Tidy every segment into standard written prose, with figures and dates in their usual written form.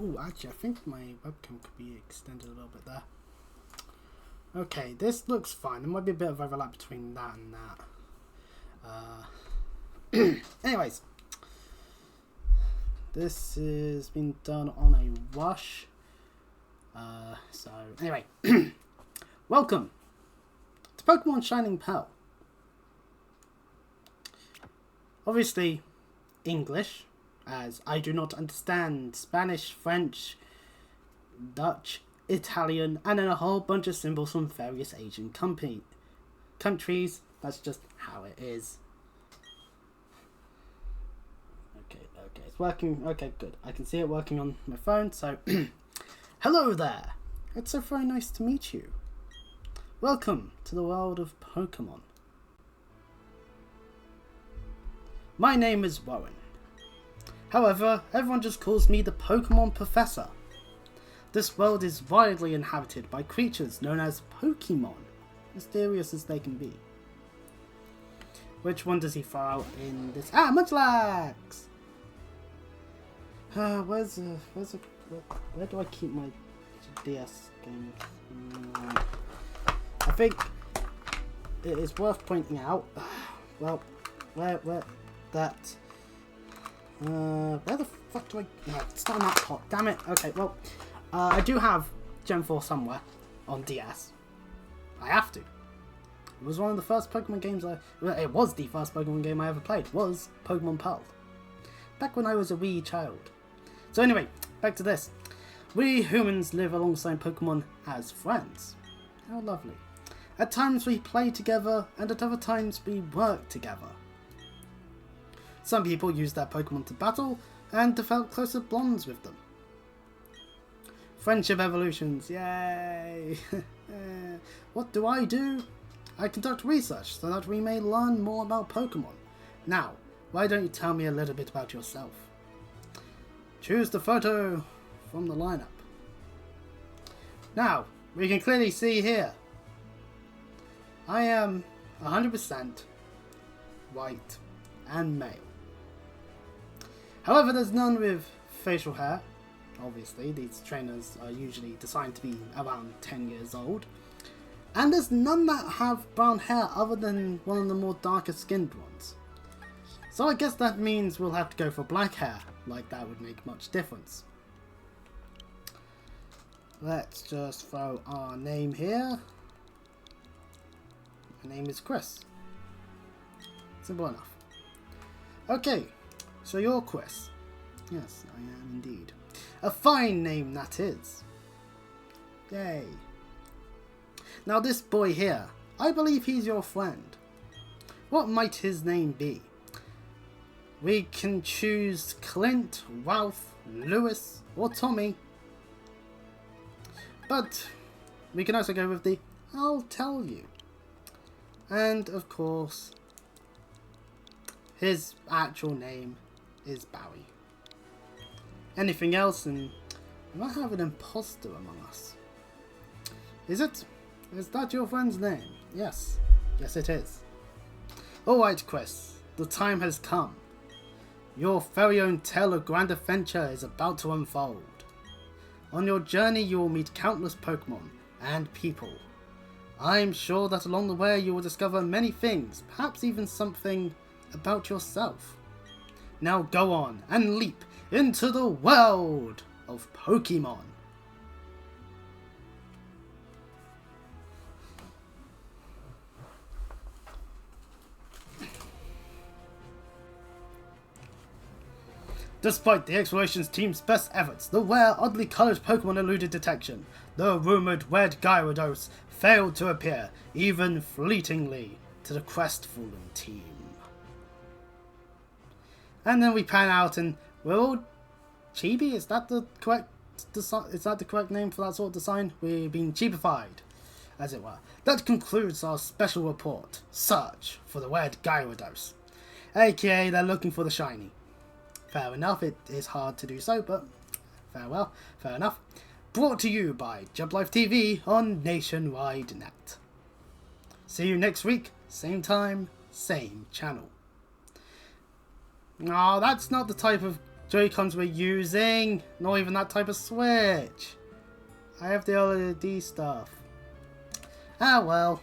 Oh, actually, I think my webcam could be extended a little bit there. Okay, this looks fine. There might be a bit of overlap between that and that. Anyways, this is been done on a rush. So, anyway, welcome to Pokemon Shining Pearl. Obviously, English, as I do not understand Spanish, French, Dutch, Italian, and then a whole bunch of symbols from various Asian countries. That's just how it is. Okay, it's working. Okay, good. I can see it working on my phone, so hello there. It's so very nice to meet you. Welcome to the world of Pokemon. My name is Warren. However, everyone just calls me the Pokemon Professor. This world is widely inhabited by creatures known as Pokemon, mysterious as they can be. Which one does he throw out in this? Ah, Munchlax! Where do I keep my DS games? I think it is worth pointing out. Well, where the fuck do I? No, it's not on that pot. Damn it. Okay, well, I do have Gen 4 somewhere on DS. I have to. It was one of the first Pokemon games it was the first Pokemon game I ever played. Was Pokemon Pearl. Back when I was a wee child. So anyway, back to this. We humans live alongside Pokemon as friends. How lovely. At times we play together, and at other times we work together. Some people use their Pokemon to battle, and develop closer bonds with them. Friendship evolutions, yay! What do? I conduct research so that we may learn more about Pokemon. Now, why don't you tell me a little bit about yourself? Choose the photo from the lineup. Now, we can clearly see here, I am 100% white and male. However, there's none with facial hair. Obviously, these trainers are usually designed to be around 10 years old. And there's none that have brown hair other than one of the more darker skinned ones. So I guess that means we'll have to go for black hair, like that would make much difference. Let's just throw our name here. My name is Chris. Simple enough. Okay, so you're Chris. Yes, I am indeed. A fine name that is. Yay. Now this boy here, I believe he's your friend. What might his name be? We can choose Clint, Ralph, Lewis, or Tommy. But we can also go with the I'll tell you. And of course, his actual name is Barry. Anything else, and we might have an imposter among us. Is it? Is that your friend's name? Yes. Yes, it is. Alright, Chris. The time has come. Your very own tale of grand adventure is about to unfold. On your journey, you will meet countless Pokemon and people. I'm sure that along the way you will discover many things, perhaps even something about yourself. Now go on and leap into the world of Pokemon. Despite the explorations team's best efforts, the rare, oddly coloured Pokemon eluded detection. The rumoured red Gyarados failed to appear, even fleetingly, to the crestfallen team. And then we pan out and we're all chibi? Is that the correct name for that sort of design? We're being chibified, as it were. That concludes our special report. Search for the red Gyarados. AKA they're looking for the shiny. Fair enough, it is hard to do so, but fair enough. Brought to you by CFLive TV on Nationwide Net. See you next week, same time, same channel. Oh, that's not the type of Joy-Cons we're using. Not even that type of Switch. I have the LED stuff. Ah well.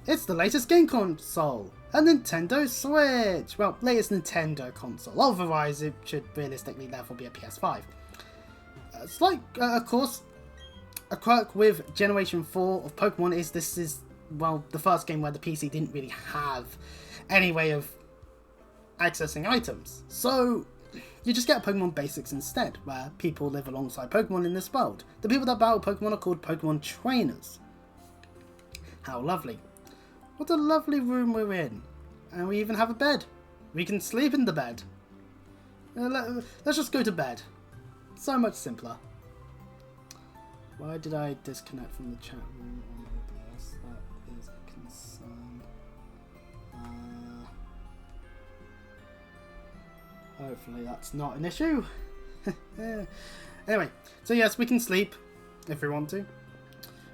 It's the latest game console. A Nintendo Switch. Well, latest Nintendo console. Otherwise, it should realistically therefore be a PS5. It's like, of course, a quirk with Generation 4 of Pokemon is this is, well, the first game where the PC didn't really have any way of accessing items. So, you just get Pokemon Basics instead, where people live alongside Pokemon in this world. The people that battle Pokemon are called Pokemon Trainers. How lovely. What a lovely room we're in. And we even have a bed. We can sleep in the bed. Let's just go to bed. So much simpler. Why did I disconnect from the chat room on OBS? That is a concern. Hopefully that's not an issue. Anyway, so yes, we can sleep if we want to.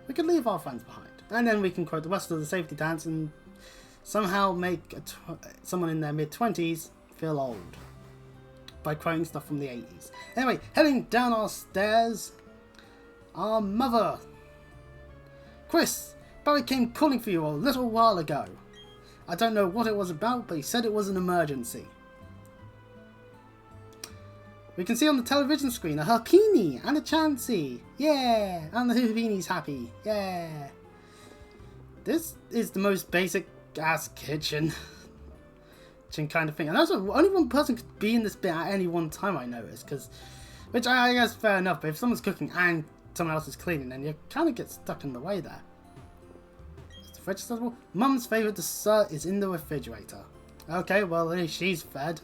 We can leave our friends behind. And then we can quote the rest of the safety dance and somehow make someone in their mid-20s feel old. By quoting stuff from the 80s. Anyway, heading down our stairs. Our mother. Chris, Barry came calling for you a little while ago. I don't know what it was about, but he said it was an emergency. We can see on the television screen a Harpini and a Chansey. Yeah, and the Houdini's happy. Yeah. This is the most basic ass kitchen kind of thing. And also, only one person could be in this bit at any one time, I noticed. Which I guess fair enough, but if someone's cooking and someone else is cleaning, then you kind of get stuck in the way there. Is the fridge accessible? Mum's favourite dessert is in the refrigerator. Okay, well, at least she's fed.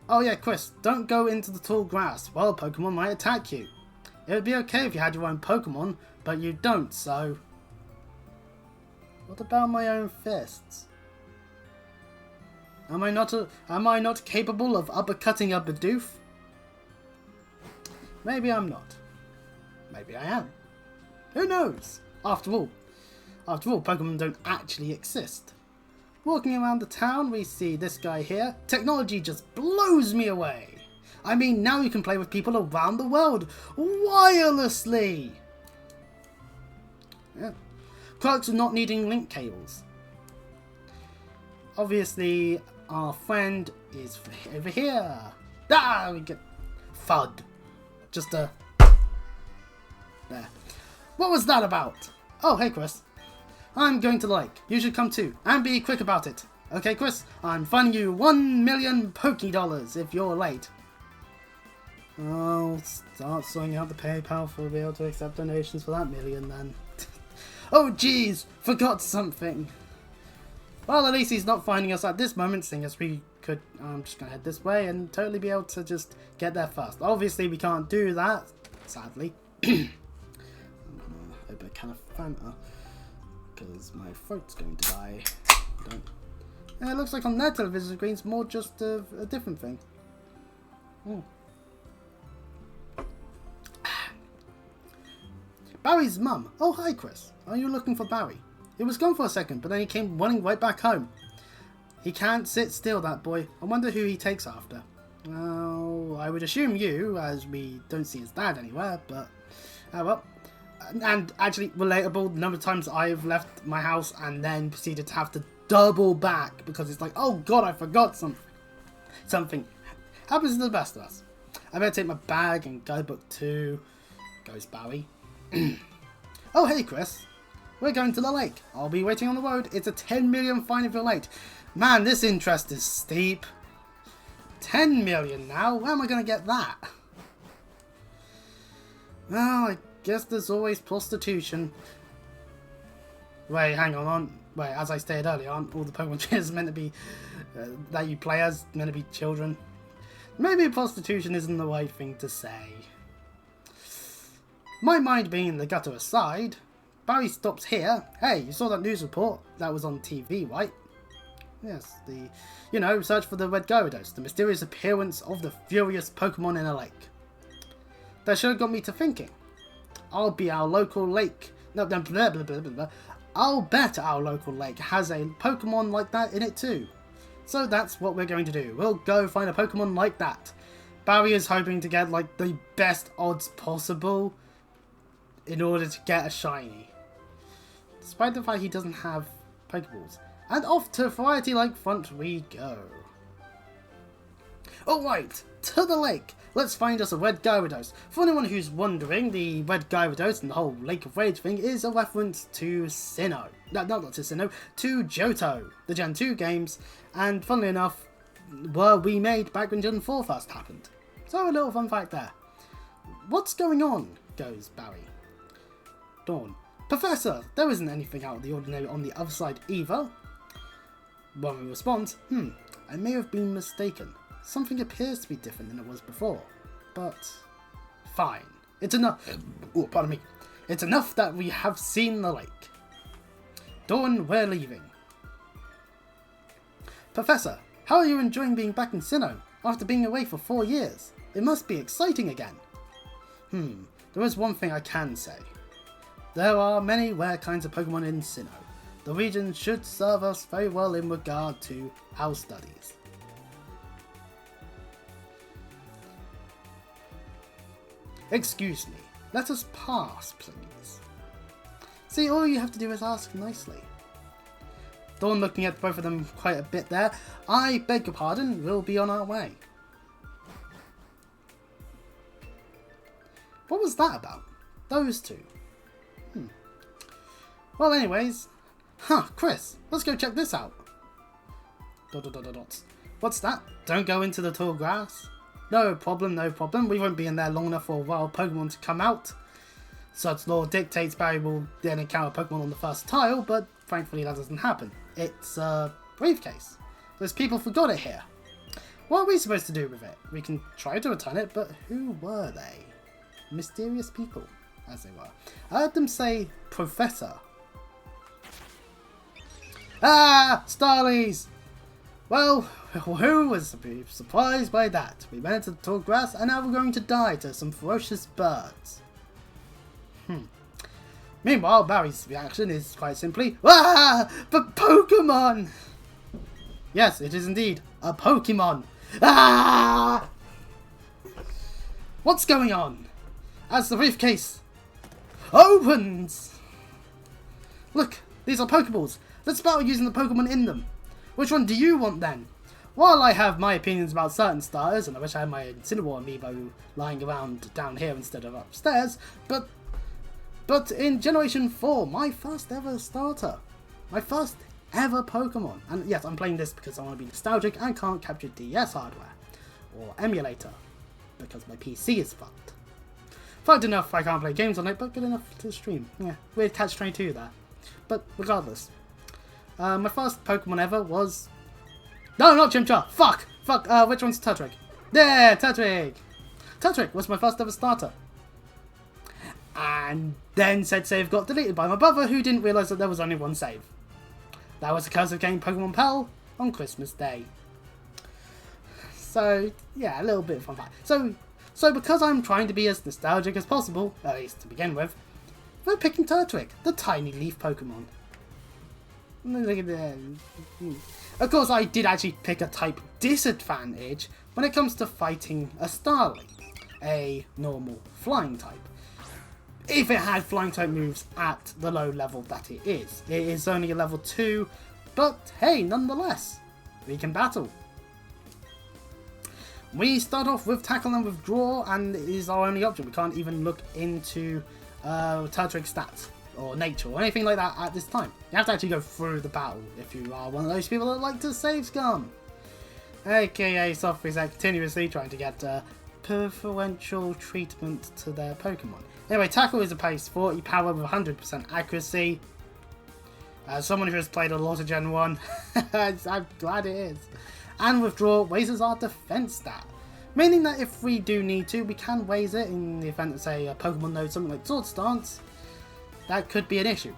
Oh yeah, Chris, don't go into the tall grass. Well, Pokemon might attack you. It would be okay if you had your own Pokemon, but you don't, so... What about my own fists? Am I not capable of uppercutting a Bidoof? Maybe I'm not. Maybe I am. Who knows? After all, Pokemon don't actually exist. Walking around the town, we see this guy here. Technology just blows me away. I mean, now you can play with people around the world wirelessly. Yeah. Quirks of not needing link cables. Obviously, our friend is over here. Ah, we get FUD. Just a... There. What was that about? Oh, hey, Chris. I'm going to the lake. You should come too. And be quick about it. Okay, Chris? I'm funding you 1 million Poké-Dollars if you're late. I'll start sorting out the PayPal for be able to accept donations for that million then. Oh jeez, forgot something. Well, at least he's not finding us at this moment, seeing as we could, I'm just going to head this way and totally be able to just get there first. Obviously we can't do that, sadly. I'm going to open a can of Fanta, because my throat's going to die. And it looks like on their television screen it's more just a different thing. Barry's mum. Oh, hi, Chris. Are you looking for Barry? He was gone for a second, but then he came running right back home. He can't sit still, that boy. I wonder who he takes after. Well, I would assume you, as we don't see his dad anywhere, but... well. And actually, relatable, the number of times I've left my house and then proceeded to have to double back because it's like, oh god, I forgot something. Happens to the best of us. I better take my bag and guidebook too. Goes Barry. Oh, hey, Chris. We're going to the lake. I'll be waiting on the road. It's a 10 million fine if you're late. Man, this interest is steep. 10 million now? Where am I going to get that? Well, I guess there's always prostitution. Wait, hang on. Wait, as I stated earlier, aren't all the Pokemon trainers meant to be, that you play as, meant to be children? Maybe prostitution isn't the right thing to say. My mind being in the gutter aside, Barry stops here. Hey, you saw that news report? That was on TV, right? Yes, search for the Red Gyarados, the mysterious appearance of the furious Pokemon in a lake. That should have got me to thinking. I'll be our local lake. No, blah, blah, blah, blah, blah. I'll bet our local lake has a Pokemon like that in it too. So that's what we're going to do. We'll go find a Pokemon like that. Barry is hoping to get like the best odds possible in order to get a shiny. Despite the fact he doesn't have Pokeballs. And off to Variety Lake Front we go. Alright, to the lake. Let's find us a red Gyarados. For anyone who's wondering, the red Gyarados and the whole Lake of Rage thing is a reference to Sinnoh. No, not to Sinnoh, to Johto, the Gen 2 games, and funnily enough, were remade back when Gen 4 first happened. So a little fun fact there. What's going on? Goes Barry. Dawn. Professor, there isn't anything out of the ordinary on the other side either. Warren responds, I may have been mistaken. Something appears to be different than it was before, but fine. It's enough. Oh, pardon me. It's enough that we have seen the lake. Dawn, we're leaving. Professor, how are you enjoying being back in Sinnoh after being away for 4 years? It must be exciting again. There is one thing I can say. There are many rare kinds of Pokemon in Sinnoh. The region should serve us very well in regard to our studies. Excuse me, let us pass, please. See, all you have to do is ask nicely. Dawn looking at both of them quite a bit there. I beg your pardon, we'll be on our way. What was that about? Those two. Well, anyways. Chris, let's go check this out. ... What's that? Don't go into the tall grass? No problem, no problem. We won't be in there long enough for a wild Pokemon to come out. Such law dictates Barry will then encounter Pokemon on the first tile, but thankfully that doesn't happen. It's a briefcase. Those people forgot it here. What are we supposed to do with it? We can try to return it, but who were they? Mysterious people, as they were. I heard them say Professor. Ah! Starlies! Well, who was surprised by that? We went into the tall grass and now we're going to die to some ferocious birds. Meanwhile, Barry's reaction is quite simply, ah! But Pokemon! Yes, it is indeed a Pokemon. Ah! What's going on? As the briefcase opens! Look, these are Pokeballs. Let's battle using the Pokemon in them. Which one do you want then? While I have my opinions about certain starters, and I wish I had my Incineroar amiibo lying around down here instead of upstairs, but in Generation 4, my first ever starter, my first ever Pokemon, and yes, I'm playing this because I want to be nostalgic and can't capture DS hardware, or emulator, because my PC is fucked. Fucked enough I can't play games on it, but good enough to stream. Yeah, weird catch-22 there. But regardless. My first Pokemon ever was... No, not Chimchar! Fuck! Which one's Turtwig? There! Turtwig! Turtwig was my first ever starter. And then said save got deleted by my brother, who didn't realise that there was only one save. That was the curse of getting Pokemon Pearl on Christmas Day. So, yeah, a little bit of fun fact. So because I'm trying to be as nostalgic as possible, at least to begin with, we're picking Turtwig, the tiny leaf Pokemon. Look at that. Of course, I did actually pick a type disadvantage when it comes to fighting a Starly, a normal flying type. If it had flying type moves at the low level that it is. It is only a level 2, but hey, nonetheless, we can battle. We start off with Tackle and Withdraw, and it is our only option. We can't even look into Turtwig's stats or nature or anything like that at this time. You have to actually go through the battle if you are one of those people that like to save scum. AKA Software's continuously trying to get preferential treatment to their Pokemon. Anyway, Tackle is a base 40 power with 100% accuracy. As someone who has played a lot of Gen 1, I'm glad it is. And Withdraw raises our defense stat, meaning that if we do need to, we can raise it in the event that, say, a Pokemon knows something like Sword Stance. That could be an issue.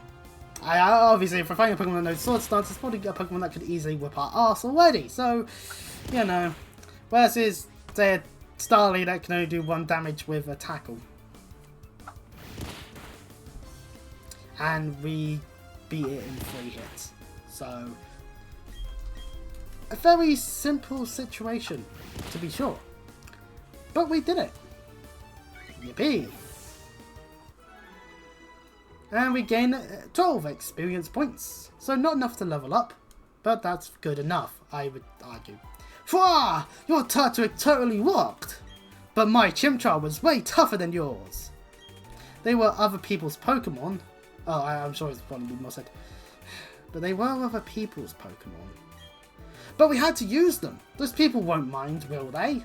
Obviously, if we're fighting a Pokemon that knows Sword Stance, it's probably a Pokemon that could easily whip our arse already. So, you know, versus, say, a Starly that can only do 1 damage with a Tackle. And we beat it in 3 hits. So, A very simple situation, to be sure. But we did it. Yippee! And we gain 12 experience points. So not enough to level up, but that's good enough, I would argue. Fwah! Your Turtwig totally worked! But my Chimchar was way tougher than yours. They were other people's Pokemon. Oh, I'm sure it's probably more said. But they were other people's Pokemon. But we had to use them. Those people won't mind, will they?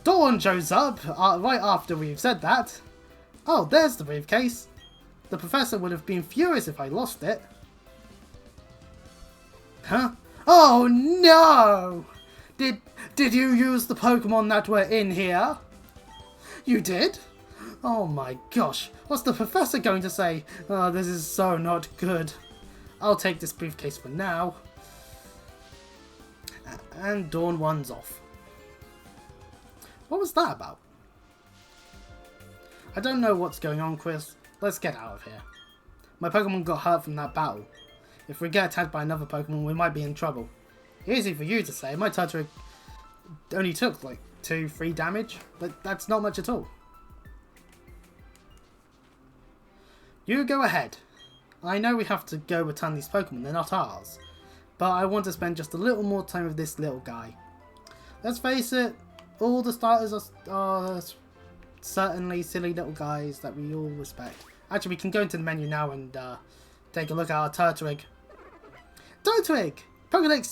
Dawn shows up right after we've said that. Oh, there's the briefcase. The professor would have been furious if I lost it. Huh? Oh no! Did you use the Pokemon that were in here? You did? Oh my gosh, what's the professor going to say? Oh, this is so not good. I'll take this briefcase for now. And Dawn runs off. What was that about? I don't know what's going on, Chris. Let's get out of here. My Pokemon got hurt from that battle. If we get attacked by another Pokemon, we might be in trouble. Easy for you to say. My Turtwig only took like 2-3 damage, but that's not much at all. You go ahead. I know we have to go return these Pokemon, they're not ours. But I want to spend just a little more time with this little guy. Let's face it, all the starters are certainly silly little guys that we all respect. Actually, we can go into the menu now and take a look at our Turtwig. Turtwig! Pokedex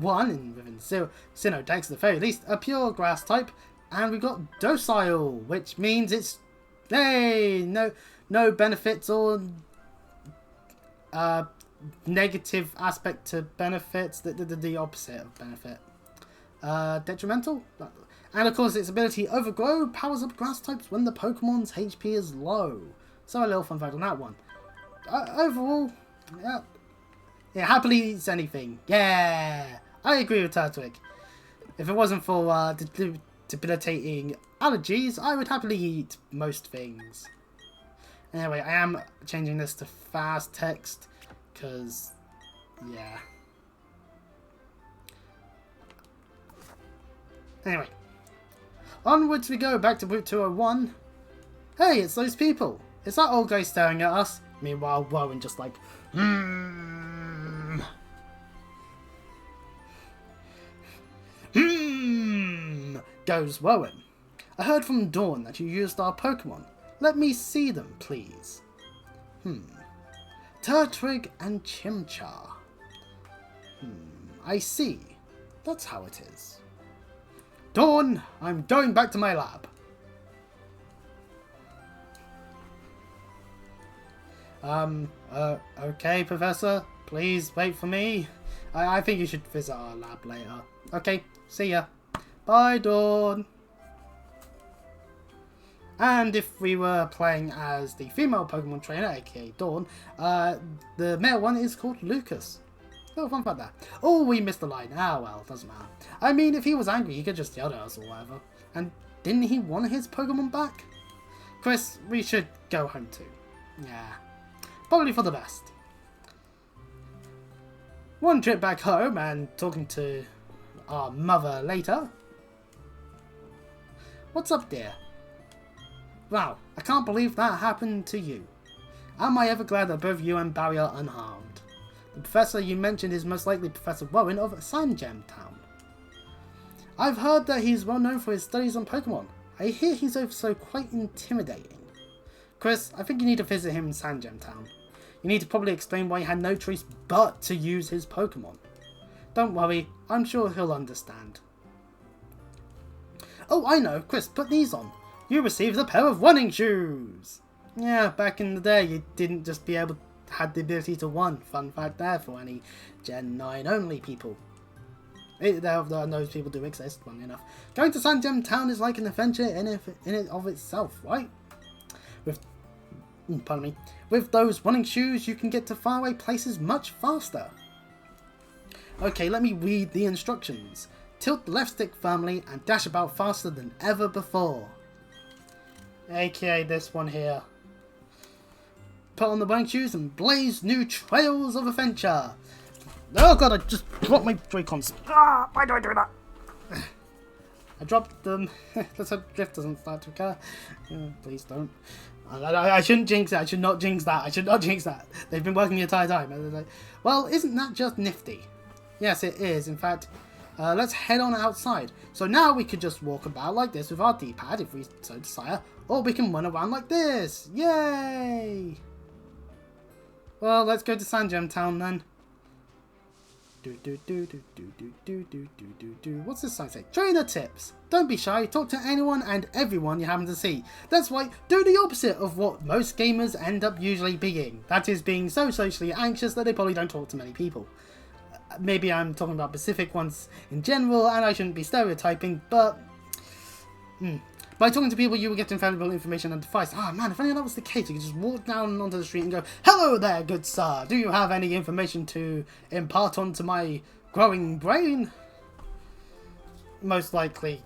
001, and within Sinnoh Dex at the very least, a pure grass type. And we've got docile, which means it's... Hey! No benefits or... negative aspect to benefits, the opposite of benefit. Detrimental? And of course its ability Overgrow powers up grass types when the Pokemon's HP is low. So a little fun fact on that one. Overall, yeah, it happily eats anything. Yeah, I agree with Turtwig. If it wasn't for debilitating allergies, I would happily eat most things. Anyway, I am changing this to fast text, because, yeah. Anyway. Onwards we go, back to Route 201. Hey, it's those people. Is that old guy staring at us? Meanwhile, Rowan just like, goes Rowan. I heard from Dawn that you used our Pokemon. Let me see them, please. Turtwig and Chimchar. I see. That's how it is. Dawn, I'm going back to my lab. Okay, Professor. Please wait for me. I think you should visit our lab later. Okay, see ya. Bye, Dawn. And if we were playing as the female Pokemon trainer, aka Dawn, the male one is called Lucas. Oh, fun fact there. Oh, we missed the line. Ah, well, doesn't matter. I mean, if he was angry, he could just yell at us or whatever. And didn't he want his Pokemon back? Chris, we should go home too. Yeah, probably for the best. One trip back home and talking to our mother later. What's up, dear? Wow, I can't believe that happened to you. Am I ever glad that both you and Barry are unharmed? The professor you mentioned is most likely Professor Rowan of Sandgem Town. I've heard that he's well known for his studies on Pokemon. I hear he's also quite intimidating. Chris, I think you need to visit him in Sandgem Town. You need to probably explain why he had no choice but to use his Pokemon. Don't worry, I'm sure he'll understand. Oh, I know, Chris, put these on. You received a pair of running shoes! Yeah, back in the day, you didn't just be able to had the ability to run. Fun fact there for any Gen 9 only people. Those people do exist, funny enough. Going to Sandgem Town is like an adventure in it of itself, right? With those running shoes, you can get to faraway places much faster. Okay, let me read the instructions. Tilt the left stick firmly and dash about faster than ever before. AKA this one here. Put on the running shoes and blaze new trails of adventure. Oh god, I just dropped my Joy-Cons. Ah, why do I do that? I dropped them. Let's hope Drift doesn't start to occur. Please don't. I shouldn't jinx it. I should not jinx that. I should not jinx that. They've been working the entire time. Like, well, isn't that just nifty? Yes, it is. In fact, let's head on outside. So now we could just walk about like this with our D-pad if we so desire. Or we can run around like this. Yay! Well, let's go to Sandgem Town then. What's this sign say? Trainer tips. Don't be shy. Talk to anyone and everyone you happen to see. That's right. Do the opposite of what most gamers end up usually being. That is being so socially anxious that they probably don't talk to many people. Maybe I'm talking about specific ones in general, and I shouldn't be stereotyping, but by talking to people, you will get invaluable information and advice. Ah, man, if only that was the case, you could just walk down onto the street and go, "Hello there, good sir. Do you have any information to impart onto my growing brain?" Most likely,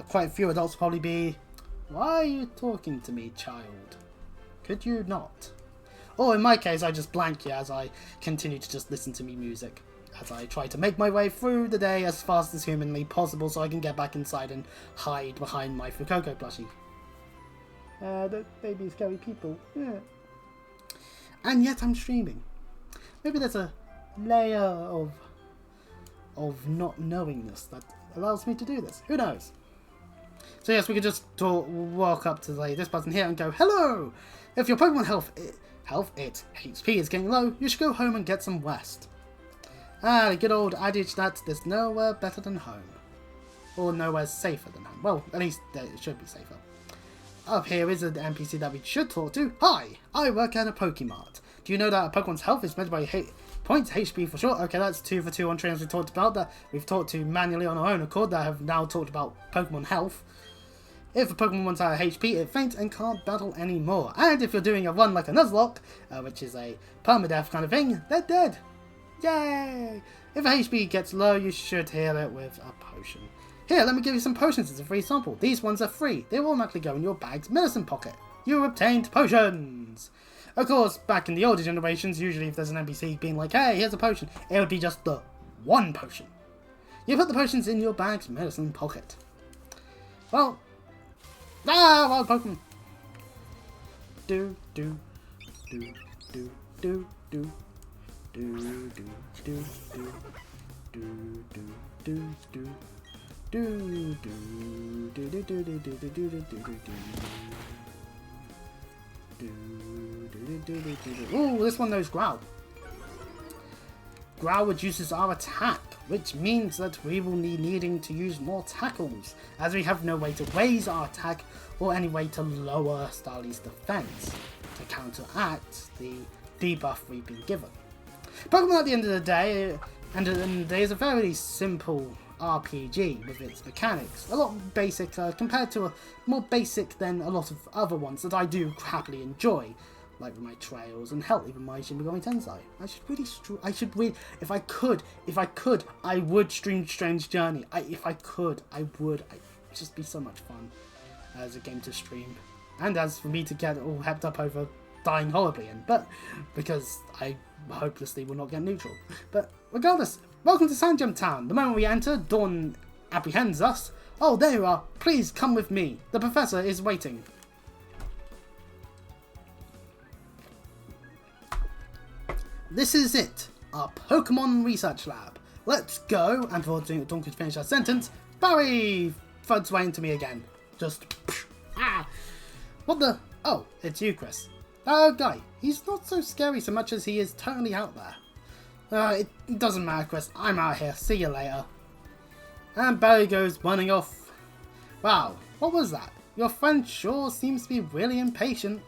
quite a few adults will probably be, "Why are you talking to me, child? Could you not?" Or in my case, I just blank you as I continue to just listen to me music. As I try to make my way through the day as fast as humanly possible so I can get back inside and hide behind my Fuecoco plushie. Those baby scary people. Yeah. And yet I'm streaming. Maybe there's a layer of not knowingness that allows me to do this. Who knows? So yes, we could just walk up to this button here and go, "Hello! If your Pokemon health HP is getting low, you should go home and get some rest." Ah, the good old adage that there's nowhere better than home. Or nowhere safer than home. Well, at least it should be safer. Up here is an NPC that we should talk to. "Hi, I work at a Pokemart. Do you know that a Pokemon's health is measured by points, HP for short?" Okay, that's 2 for 2 on trainers we talked about, that we've talked to manually on our own accord, that have now talked about Pokemon health. If a Pokemon runs out of HP, it faints and can't battle anymore. And if you're doing a run like a Nuzlocke, which is a permadeath kind of thing, they're dead. Yay! If a HP gets low, you should heal it with a potion. Here, let me give you some potions as a free sample. These ones are free. They will automatically go in your bag's medicine pocket. You obtained potions! Of course, back in the older generations, usually if there's an NPC being like, "Hey, here's a potion," it would be just the one potion. You put the potions in your bag's medicine pocket. Well, wild Pokemon! Do. Ooh, this one knows Growl. Growl reduces our attack, which means that we will be needing to use more tackles, as we have no way to raise our attack or any way to lower Starly's defense to counteract the debuff we've been given. Pokemon at the end of the day, is a very simple RPG with its mechanics. A lot basic compared to more basic than a lot of other ones that I do happily enjoy, like with my Trails and hell, even my Shin Megami Tensei. If I could, I would stream Strange Journey. If I could, I would. It'd just be so much fun as a game to stream, and as for me to get all hepped up over dying horribly in, but because I hopelessly will not get neutral. But regardless, welcome to Sandgem Town. The moment we enter, Dawn apprehends us. "Oh, there you are. Please come with me. The professor is waiting." This is it, our Pokemon research lab. Let's go. And before Dawn could finish her sentence, Barry thuds right into me again. Just What the? Oh, it's you, Chris. Guy, he's not so scary so much as he is totally out there. It doesn't matter, Chris. I'm out here. See you later. And Barry goes running off. Wow, what was that? Your friend sure seems to be really impatient.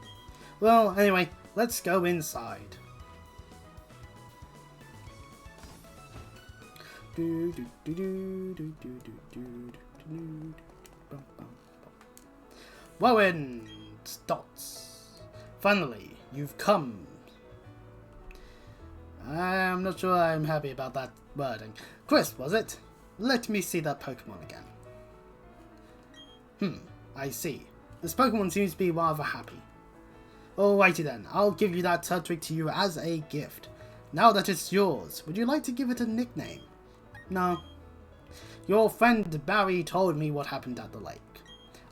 Well, anyway, let's go inside. Rowan Dots. Finally, you've come. I'm not sure I'm happy about that wording. Chris, was it? Let me see that Pokemon again. I see. This Pokemon seems to be rather happy. Alrighty then, I'll give you that Turtwig to you as a gift. Now that it's yours, would you like to give it a nickname? No. Your friend Barry told me what happened at the lake.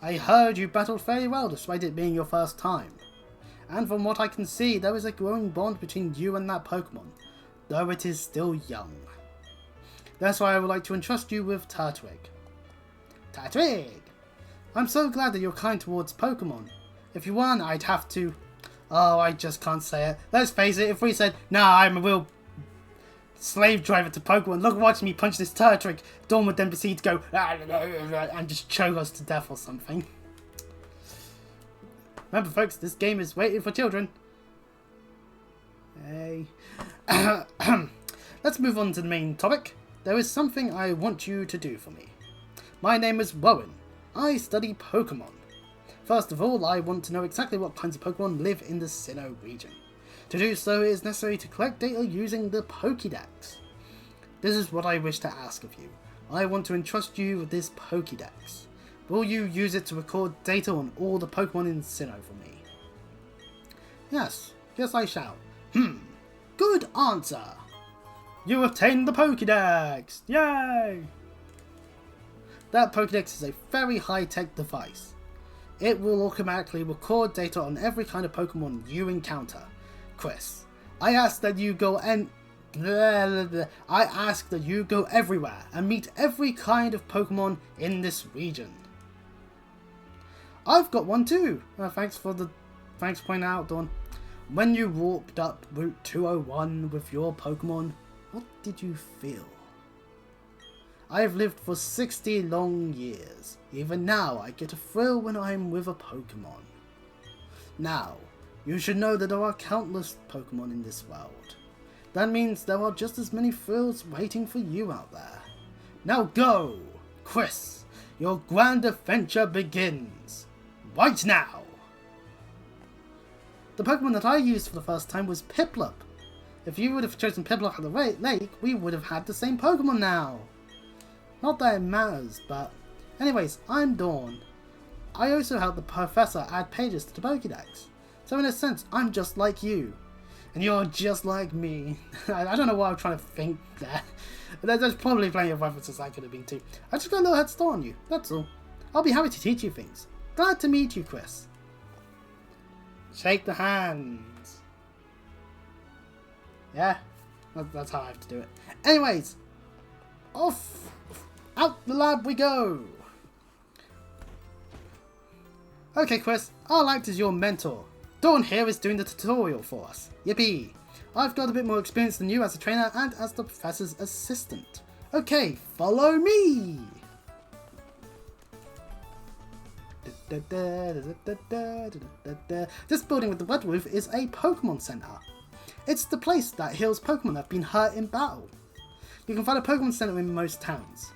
I heard you battled very well despite it being your first time. And from what I can see, there is a growing bond between you and that Pokemon, though it is still young. That's why I would like to entrust you with Turtwig. Turtwig! I'm so glad that you're kind towards Pokemon. If you weren't, I'd have to... Oh, I just can't say it. Let's face it, if we said, nah, I'm a real slave driver to Pokemon, look, watch me punch this Turtwig, Dawn would then proceed to go and just choke us to death or something. Remember folks, this game is waiting for children. Hey. Let's move on to the main topic. There is something I want you to do for me. My name is Rowan. I study Pokemon. First of all, I want to know exactly what kinds of Pokemon live in the Sinnoh region. To do so, it is necessary to collect data using the Pokédex. This is what I wish to ask of you. I want to entrust you with this Pokédex. Will you use it to record data on all the Pokemon in Sinnoh for me? Yes, I shall. Good answer! You obtained the Pokédex! Yay! That Pokédex is a very high-tech device. It will automatically record data on every kind of Pokemon you encounter. Chris, I ask that you go everywhere and meet every kind of Pokemon in this region. I've got one too. Thanks for pointing out, Dawn. When you walked up Route 201 with your Pokemon, what did you feel? I have lived for 60 long years. Even now, I get a thrill when I'm with a Pokemon. Now, you should know that there are countless Pokemon in this world. That means there are just as many thrills waiting for you out there. Now go! Chris, your grand adventure begins! Right now! The Pokemon that I used for the first time was Piplup. If you would have chosen Piplup at the lake, we would have had the same Pokemon now. Not that it matters, but... Anyways, I'm Dawn. I also helped the professor add pages to the Pokédex. So in a sense, I'm just like you. And you're just like me. I don't know what I'm trying to think there. There's probably plenty of references I could have been to. I just got a little head start on you, that's all. I'll be happy to teach you things. Glad to meet you, Chris. Shake the hands. Yeah, that's how I have to do it. Anyways, off out the lab we go. Okay, Chris, I'll act as your mentor. Dawn here is doing the tutorial for us. Yippee! I've got a bit more experience than you as a trainer and as the professor's assistant. Okay, follow me! This building with the red roof is a Pokemon Center. It's the place that heals Pokemon that have been hurt in battle. You can find a Pokemon Center in most towns.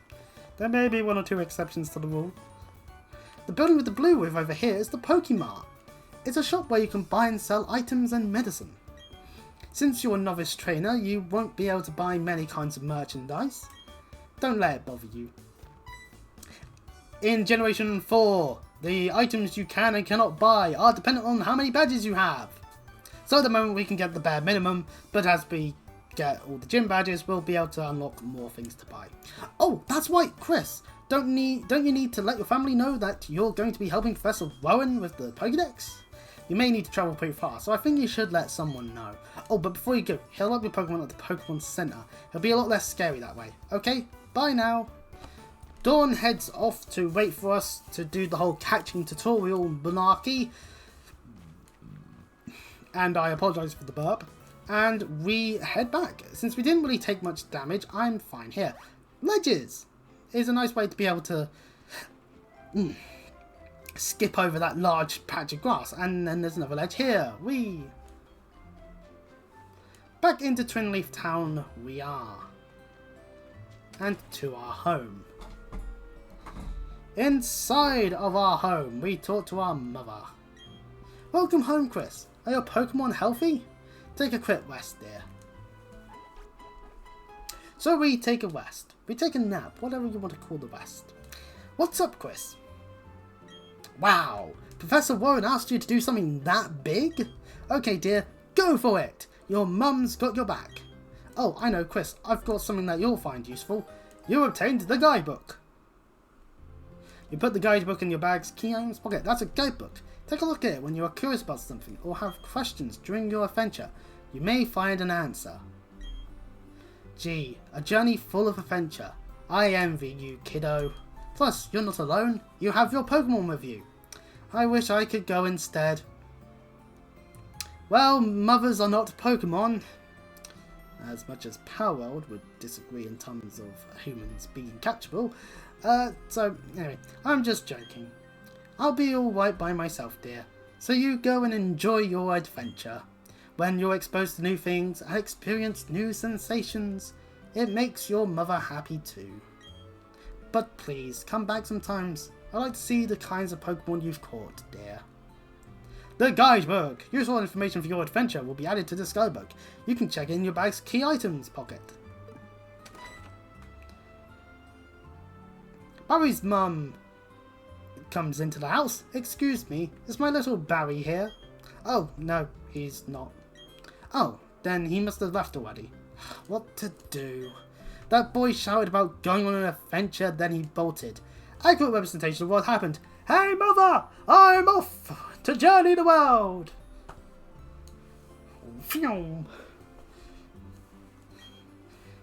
There may be one or two exceptions to the rule. The building with the blue roof over here is the Pokemart. It's a shop where you can buy and sell items and medicine. Since you're a novice trainer, you won't be able to buy many kinds of merchandise. Don't let it bother you. In Generation 4, the items you can and cannot buy are dependent on how many badges you have. So at the moment we can get the bare minimum, but as we get all the gym badges, we'll be able to unlock more things to buy. Oh, that's right, Chris! Don't you need to let your family know that you're going to be helping Professor Rowan with the Pokédex? You may need to travel pretty far, so I think you should let someone know. Oh, but before you go, heal up your Pokemon at the Pokemon Center. It'll be a lot less scary that way. Okay, bye now. Dawn heads off to wait for us to do the whole catching tutorial monarchy. And I apologise for the burp. And we head back. Since we didn't really take much damage, I'm fine here. Ledges is a nice way to be able to skip over that large patch of grass. And then there's another ledge here. Whee! Back into Twin Leaf Town we are. And to our home. Inside of our home, we talk to our mother. Welcome home, Chris. Are your Pokemon healthy? Take a quick rest, dear. So we take a rest. We take a nap, whatever you want to call the rest. What's up, Chris? Wow, Professor Warren asked you to do something that big? Okay, dear, go for it. Your mum's got your back. Oh, I know, Chris. I've got something that you'll find useful. You obtained the guidebook. You put the guidebook in your bag's key items pocket. That's a guidebook. Take a look at it when you are curious about something or have questions during your adventure. You may find an answer. Gee, a journey full of adventure. I envy you, kiddo. Plus, you're not alone. You have your Pokemon with you. I wish I could go instead. Well, mothers are not Pokemon. As much as Palworld would disagree in terms of humans being catchable. So, anyway, I'm just joking. I'll be alright by myself, dear. So you go and enjoy your adventure. When you're exposed to new things and experience new sensations, it makes your mother happy too. But please, come back sometimes. I'd like to see the kinds of Pokemon you've caught, dear. The guidebook! Useful information for your adventure will be added to this guidebook. You can check in your bag's key items pocket. Barry's mum comes into the house. Excuse me, is my little Barry here? Oh, no, he's not. Oh, then he must have left already. What to do? That boy shouted about going on an adventure, then he bolted. Accurate representation of what happened. Hey mother, I'm off to journey the world.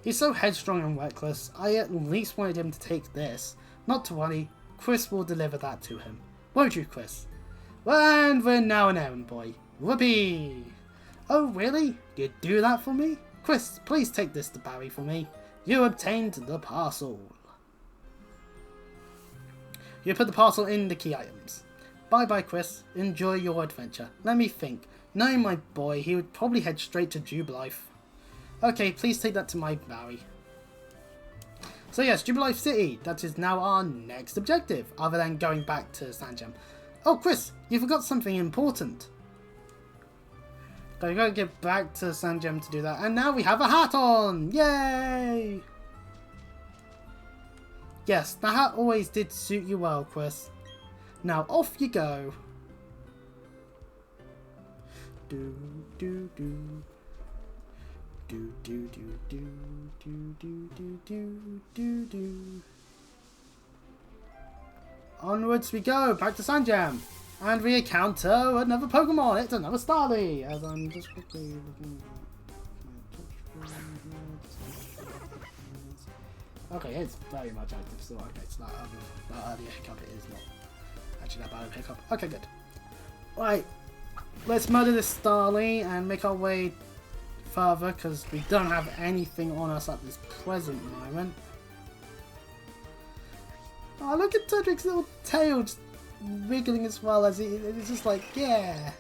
He's so headstrong and reckless. I at least wanted him to take this. Not to worry, Chris will deliver that to him. Won't you, Chris? And we're now an errand boy. Whoopee! Oh, really? You'd do that for me? Chris, please take this to Barry for me. You obtained the parcel. You put the parcel in the key items. Bye-bye, Chris. Enjoy your adventure. Let me think. Knowing my boy, he would probably head straight to Jubilife. Okay, please take that to my Barry. So yes, Jubilife City. That is now our next objective, other than going back to Sanjam. Oh, Chris, you forgot something important. So we gotta get back to Sanjam to do that. And now we have a hat on! Yay! Yes, the hat always did suit you well, Chris. Now off you go. Do do do. Do do do do do do do do do do. Onwards we go, back to Sanjam. And we encounter another Pokemon. It's another Starly. As I'm just quickly looking at my okay, it's very much active still. Okay, so that earlier hiccup it is not actually that bad of a hiccup. Okay, good. Right, let's murder this Starly and make our way further because we don't have anything on us at this present moment. Oh, look at Tudric's little tail just wiggling as well as it's just like, yeah.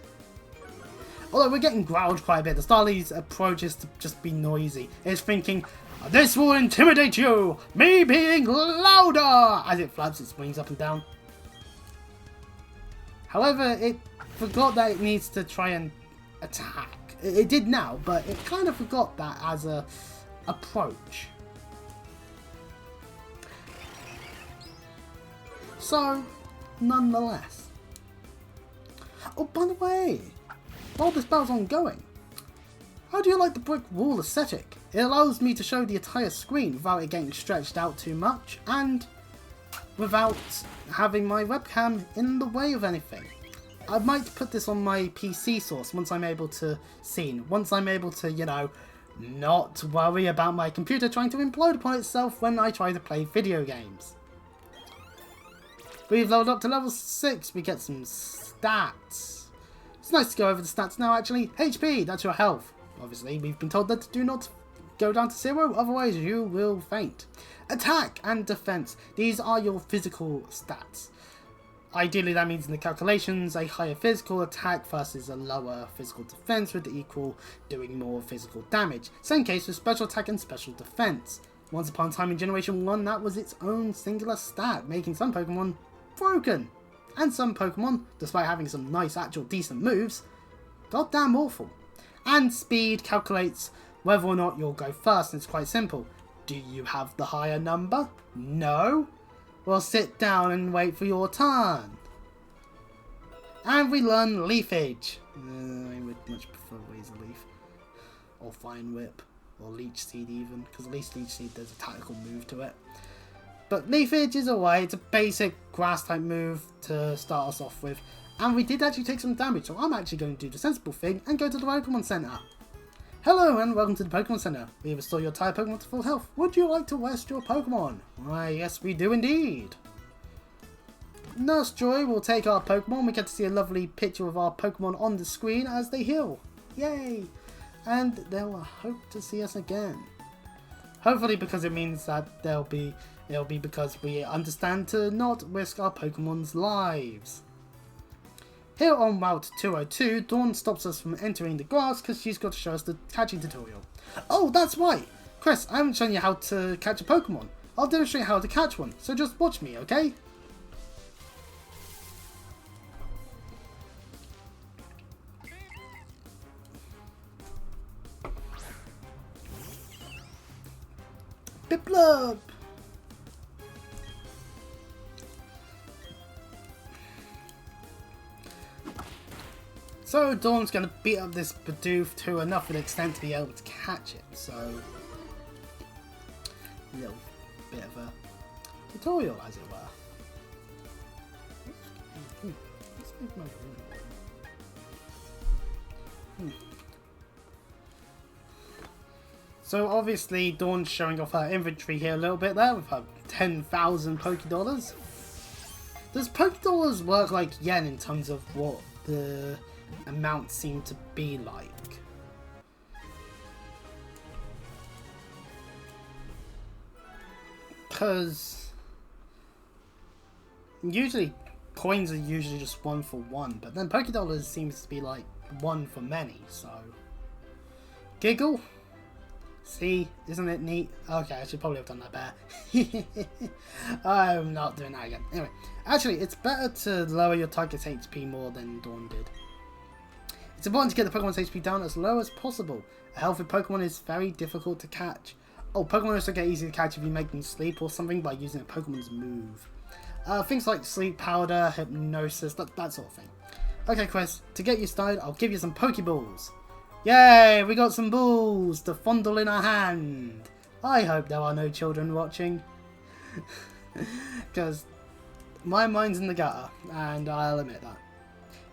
Although we're getting growled quite a bit, the Starly's approach is to just be noisy. It's thinking, this will intimidate you, me being louder, as it flaps its wings up and down. However, it forgot that it needs to try and attack. It did now, but it kind of forgot that as a approach. So, nonetheless. Oh, by the way, while this battle's ongoing, how do you like the brick wall aesthetic? It allows me to show the entire screen without it getting stretched out too much and without having my webcam in the way of anything. I might put this on my PC source once I'm able to once I'm able to, you know, not worry about my computer trying to implode upon itself when I try to play video games. We've leveled up to level 6, we get some stats. It's nice to go over the stats now actually. HP, that's your health. Obviously, we've been told that do not go down to 0, otherwise you will faint. Attack and defense, these are your physical stats. Ideally that means in the calculations, a higher physical attack versus a lower physical defense would equal doing more physical damage. Same case with special attack and special defense. Once upon a time in Generation 1, that was its own singular stat, making some Pokemon broken. And some Pokemon, despite having some nice actual decent moves, goddamn awful. And speed calculates whether or not you'll go first, and it's quite simple. Do you have the higher number? No? Well, sit down and wait for your turn. And we learn Leafage. I would much prefer Razor Leaf. Or Fine Whip. or Leech Seed even, because at least Leech Seed there's a tactical move to it. But Leafage is alright, it's a basic grass type move to start us off with. And we did actually take some damage, so I'm actually going to do the sensible thing and go to the Pokemon Center. Hello and welcome to the Pokemon Center. We restore your entire Pokemon to full health. Would you like to rest your Pokemon? Why, yes we do indeed. Nurse Joy will take our Pokemon. We get to see a lovely picture of our Pokemon on the screen as they heal. Yay! And they'll hope to see us again. Hopefully, because it means that it'll be because we understand to not risk our Pokemon's lives. Here on Route 202, Dawn stops us from entering the grass because she's got to show us the catching tutorial. Oh, that's right! Chris, I haven't shown you how to catch a Pokemon. I'll demonstrate how to catch one, so just watch me, okay? Piplup! So Dawn's going to beat up this Bidoof to enough of an extent to be able to catch it. So a little bit of a tutorial, as it were. Let's make my room. So obviously Dawn's showing off her inventory here a little bit there with her 10,000 Pokédollars. Does Pokédollars work like yen in terms of what the amount seem to be like? Because usually coins are usually just 1 for 1, but then Pokédollars seems to be like 1 for many, so giggle. See, isn't it neat? Okay, I should probably have done that better. I'm not doing that again. Anyway, actually, it's better to lower your target's HP more than Dawn did. It's important to get the Pokemon's HP down as low as possible. A healthy Pokemon is very difficult to catch. Oh, Pokemon also get easy to catch if you make them sleep or something by using a Pokemon's move. Things like Sleep Powder, Hypnosis, that sort of thing. Okay, Chris, to get you started, I'll give you some Pokeballs. Yay, we got some balls to fondle in our hand. I hope there are no children watching. Because my mind's in the gutter, and I'll admit that.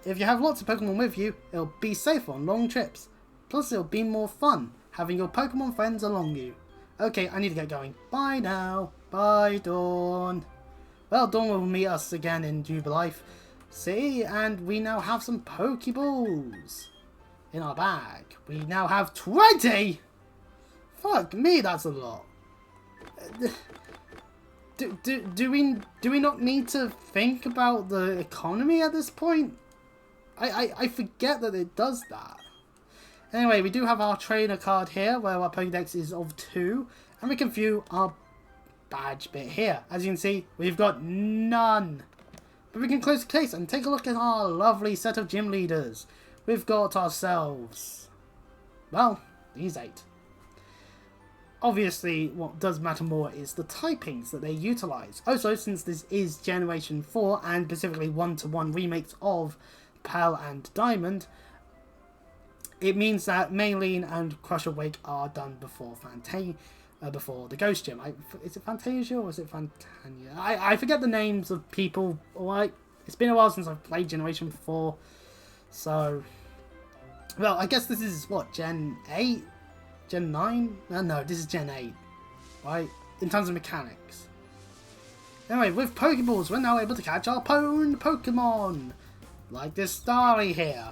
If you have lots of Pokemon with you, it'll be safer on long trips. Plus it'll be more fun, having your Pokemon friends along you. Okay, I need to get going. Bye now. Bye, Dawn. Well, Dawn will meet us again in Jubilife City, and we now have some Pokeballs in our bag. We now have 20! Fuck me, that's a lot. Do we not need to think about the economy at this point? I forget that it does that. Anyway, we do have our trainer card here, where our Pokédex is of 2, and we can view our badge bit here. As you can see, we've got none. But we can close the case and take a look at our lovely set of gym leaders. We've got ourselves, well, these 8. Obviously, what does matter more is the typings that they utilise. Also, since this is Generation 4 and specifically 1-to-1 remakes of Pearl and Diamond, it means that Maylene and Crusher Wake are done before before the Ghost Gym. Is it Fantasia or is it Fantania? I forget the names of people. Alright, it's been a while since I've played Generation 4. So, well, I guess this is, what, Gen 8? Gen 9? No, this is Gen 8, right? In terms of mechanics. Anyway, with Pokeballs, we're now able to catch our own Pokemon. Like this Starly here.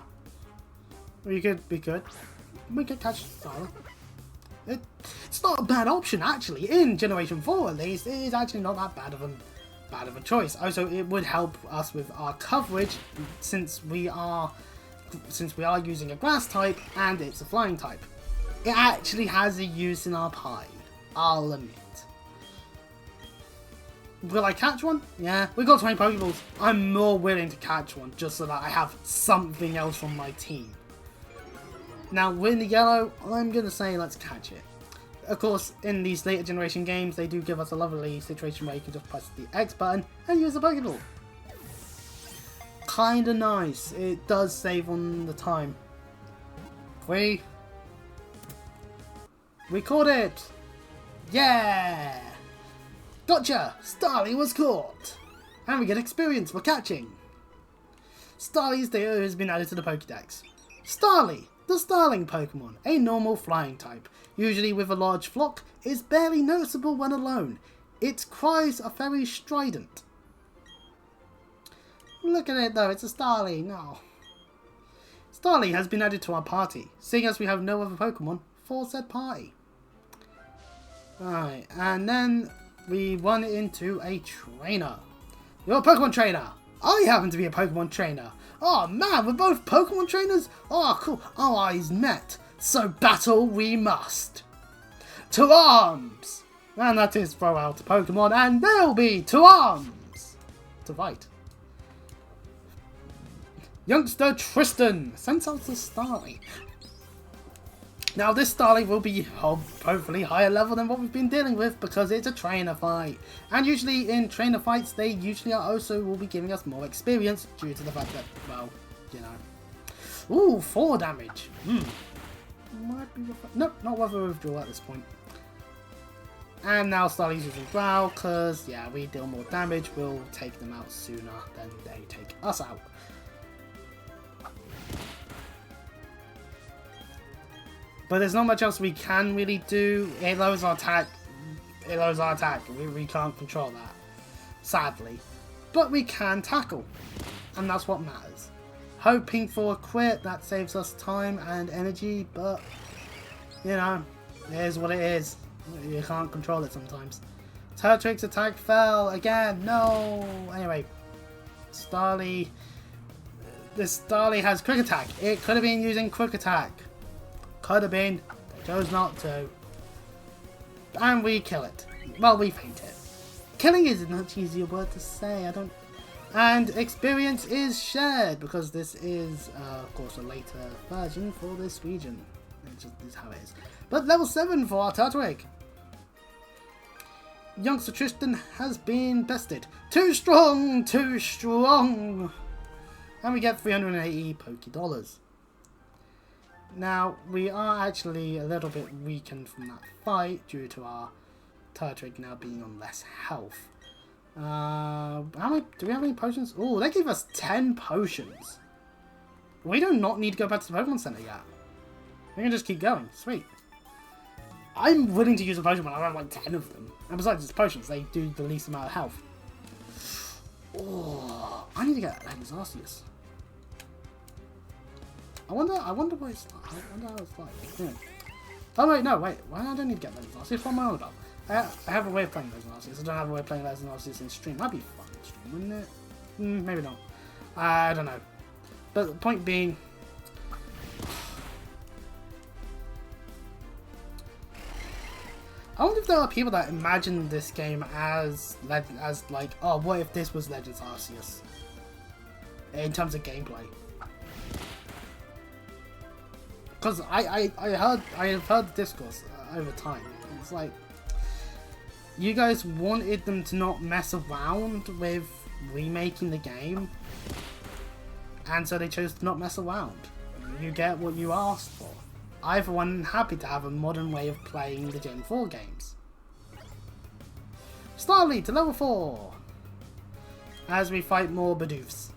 We could catch Starly. It's not a bad option, actually. In Generation 4, at least, it is actually not that bad of a choice. Also, it would help us with our coverage since we are using a grass type and it's a flying type. It actually has a use in our pie, I'll admit. Will I catch one? Yeah, we got 20 Pokeballs. I'm more willing to catch one just so that I have something else on my team. Now, in the yellow, I'm going to say let's catch it. Of course, in these later generation games, they do give us a lovely situation where you can just press the X button and use the Pokeball. Kinda nice. It does save on the time. 3, We caught it! Yeah! Gotcha! Starly was caught! And we get experience for catching. Starly's data has been added to the Pokédex. Starly, the Starling Pokemon, a normal flying type, usually with a large flock, is barely noticeable when alone. Its cries are very strident. Look at it though, it's a Starly, no. Starly has been added to our party, seeing as we have no other Pokemon for said party. Right, and then we run into a trainer. You're a Pokemon trainer! I happen to be a Pokemon trainer. Oh man, we're both Pokemon trainers? Oh cool, our eyes met. So battle we must. To arms! And that is throw out a Pokemon and they'll be to arms! To fight. Youngster Tristan sends out the Starly. Now this Starly will be hopefully higher level than what we've been dealing with because it's a trainer fight. And usually in trainer fights they usually are also will be giving us more experience due to the fact that, well, you know. Ooh, 4 damage. Might be nope, not worth a withdrawal at this point. And now Starly's using Growl because, yeah, we deal more damage. We'll take them out sooner than they take us out. But there's not much else we can really do. It lowers our attack. It lowers our attack. We can't control that, sadly. But we can tackle. And that's what matters. Hoping for a crit that saves us time and energy. But, you know, it is what it is. You can't control it sometimes. Turtric's attack fell again. No. Anyway, Starly. This Starly has quick attack. It could have been using quick attack. Could have been, they chose not to. And we kill it. Well, we faint it. Killing is a much easier word to say, I don't... And experience is shared, because this is, of course, a later version for this region. It just is how it is. But level 7 for our Turtwig. Youngster Tristan has been bested. Too strong! Too strong! And we get 380 Poké-Dollars. Now, we are actually a little bit weakened from that fight due to our Turtwig now being on less health. How many, do we have any potions? Oh, they gave us 10 potions. We do not need to go back to the Pokemon Center yet. We can just keep going. Sweet. I'm willing to use a potion when I have like 10 of them. And besides, it's potions. They do the least amount of health. Oh, I need to get Legends Arceus. I wonder what it's like. I wonder how it's like. Yeah. Oh wait, no, wait. Why I don't need to get Legends Arceus? What am I on about? I have a way of playing Legends Arceus. I don't have a way of playing Legends Arceus in stream. That'd be fun in stream, wouldn't it? Maybe not. I don't know. But the point being, I wonder if there are people that imagine this game as like, oh, what if this was Legends Arceus in terms of gameplay? Because I have heard the discourse over time. It's like, you guys wanted them to not mess around with remaking the game, and so they chose to not mess around. You get what you asked for. I, for one, am happy to have a modern way of playing the Gen 4 games. Starly to level 4! As we fight more Bidoofs.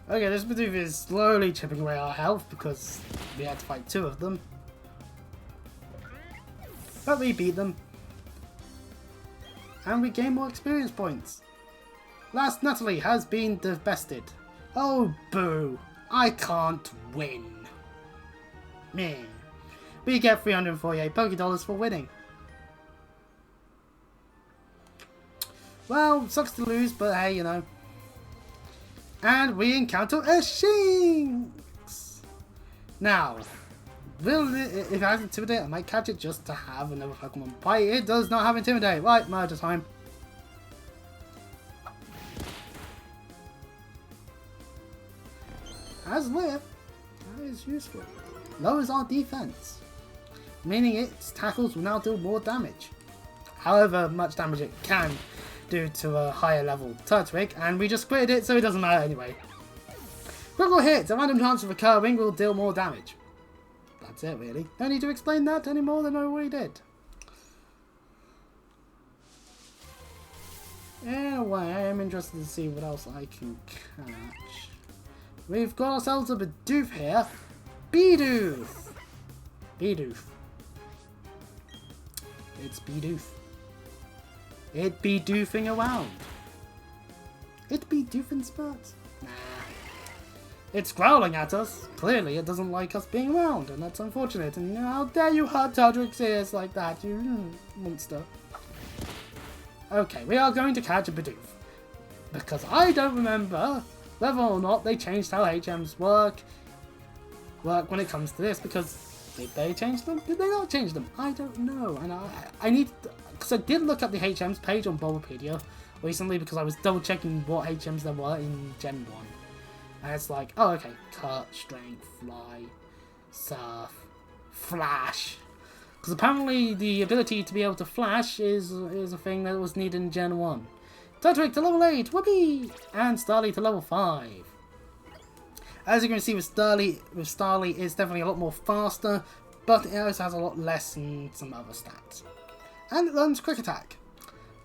Okay, this Bidoof is slowly chipping away our health because we had to fight 2 of them. But we beat them. And we gain more experience points. Last Natalie has been divested. Oh boo, I can't win. Meh. We get 348 Poké-Dollars for winning. Well, sucks to lose, but hey, you know. And we encounter a Shinx! Now, if it has Intimidate, I might catch it just to have another Pokemon fight. It does not have Intimidate. Right, murder time. whip. That is useful. Lowers our defense, meaning its tackles will now deal more damage. However much damage it can do to a higher level Turtwig, and we just quitted it, so it doesn't matter anyway. Critical hits, a random chance of occurring, will deal more damage. That's it, really. Don't need to explain that any more than I already did. Anyway, I am interested to see what else I can catch. We've got ourselves a Bidoof here. Bidoof! Bidoof. It's Bidoof. It be doofing around. It be doofing spurts. Nah. It's growling at us. Clearly it doesn't like us being around, and that's unfortunate. And how dare you hurt Turtwig's ears like that, you monster. Okay, we are going to catch a Bidoof. Because I don't remember whether or not they changed how HMs work when it comes to this, because did they change them? Did they not change them? I don't know. And I need... Because I did look up the HMs page on Bulbapedia recently, because I was double checking what HMs there were in Gen 1. And it's like, oh okay, Cut, Strength, Fly, Surf, Flash. Because apparently the ability to be able to flash is a thing that was needed in Gen 1. Turtwig to level 8, whoopee! And Starly to level 5. As you can see with Starly, it's definitely a lot more faster, but it also has a lot less in some other stats. And it learns Quick Attack.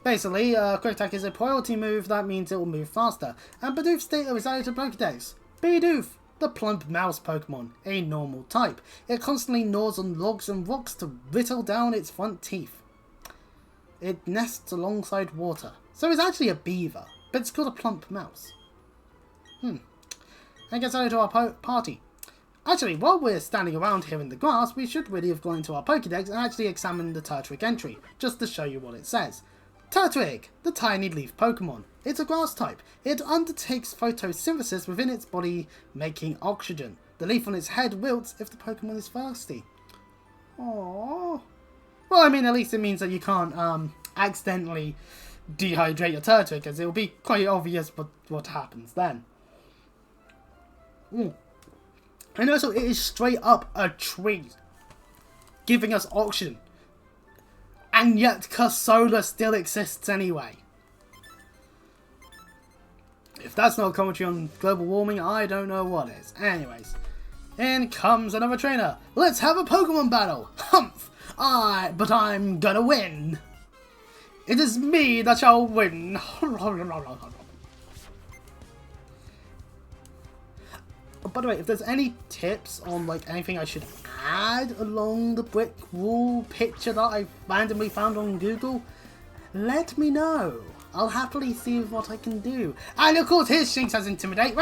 Basically, Quick Attack is a priority move, that means it will move faster. And Bidoof's data is added to Pokédex. Bidoof, the plump mouse Pokemon, a normal type. It constantly gnaws on logs and rocks to whittle down its front teeth. It nests alongside water. So it's actually a beaver, but it's called a plump mouse. And gets added to our party. Actually, while we're standing around here in the grass, we should really have gone into our Pokédex and actually examined the Turtwig entry, just to show you what it says. Turtwig, the tiny leaf Pokemon. It's a grass type. It undertakes photosynthesis within its body, making oxygen. The leaf on its head wilts if the Pokemon is thirsty. Aww. Well, I mean, at least it means that you can't accidentally dehydrate your Turtwig, because it will be quite obvious what happens then. And also, it is straight up a tree, giving us oxygen. And yet, Cursola still exists anyway. If that's not a commentary on global warming, I don't know what is. Anyways, in comes another trainer. Let's have a Pokemon battle. Humph! But I'm gonna win. It is me that shall win. By the way, if there's any tips on like anything I should add along the brick wall picture that I randomly found on Google, let me know. I'll happily see what I can do. And of course, his Shinx has Intimidate.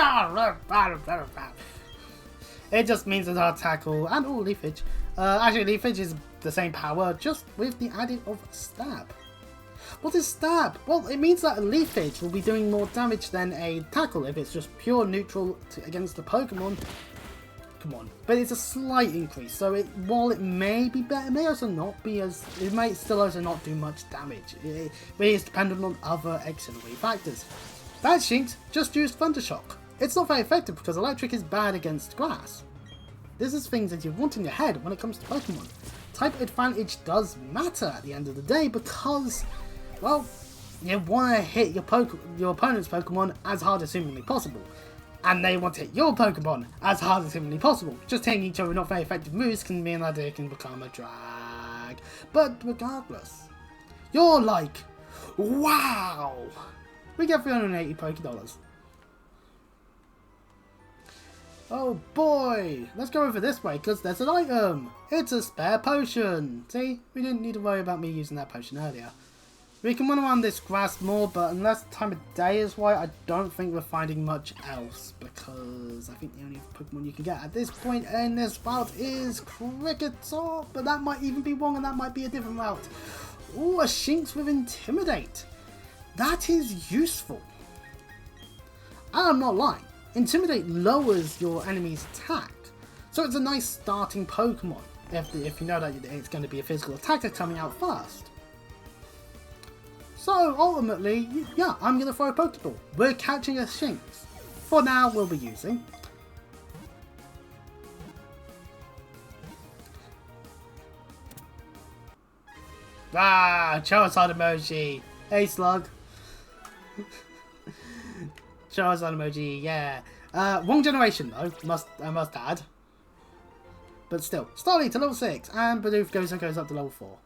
It just means that our tackle and Leafage. Actually, Leafage is the same power, just with the added of Stab. What is Stab? Well, it means that a Leafage will be doing more damage than a Tackle if it's just pure neutral against the Pokemon. Come on. But it's a slight increase, so while it may be better, it may also not be as... It may still also not do much damage. It is dependent on other auxiliary factors. That Shinx just used Thundershock. It's not very effective because Electric is bad against Grass. This is things that you want in your head when it comes to Pokemon. Type advantage does matter at the end of the day because... Well, you want to hit your opponent's Pokemon as hard as humanly possible. And they want to hit your Pokemon as hard as humanly possible. Just hitting each other with not very effective moves can mean that it can become a drag. But regardless, you're like, wow! We get 380 Pokédollars. Oh boy! Let's go over this way because there's an item! It's a spare potion! See? We didn't need to worry about me using that potion earlier. We can run around this grass more, but unless time of day is right, I don't think we're finding much else, because I think the only Pokemon you can get at this point in this route is Cricketor, but that might even be wrong and that might be a different route. Ooh, a Shinx with Intimidate. That is useful. And I'm not lying. Intimidate lowers your enemy's attack, so it's a nice starting Pokemon, if you know that it's going to be a physical attacker coming out first. So, ultimately, yeah, I'm going to throw a Pokeball. We're catching a Shinx. For now, we'll be using Ah, Charizard emoji. Hey, Slug. Charizard emoji, yeah. Wrong generation, though, I must add. But still, Starly to level 6, and Bidoof goes up to level 4.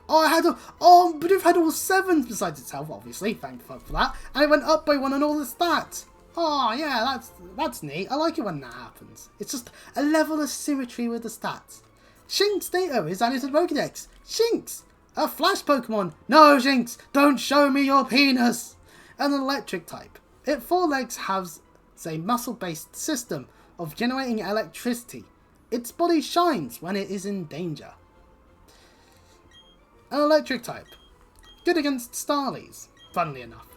Oh, Bidoof had all 7s besides itself, obviously. Thank fuck for that. And it went up by 1 on all the stats. Oh, yeah, that's neat. I like it when that happens. It's just a level of symmetry with the stats. Shinx data is added to the Pokédex. Shinx, a flash Pokemon. No, Shinx, don't show me your penis. An electric type. It 4 legs has a muscle-based system of generating electricity. Its body shines when it is in danger. An electric type. Good against Starlies, funnily enough.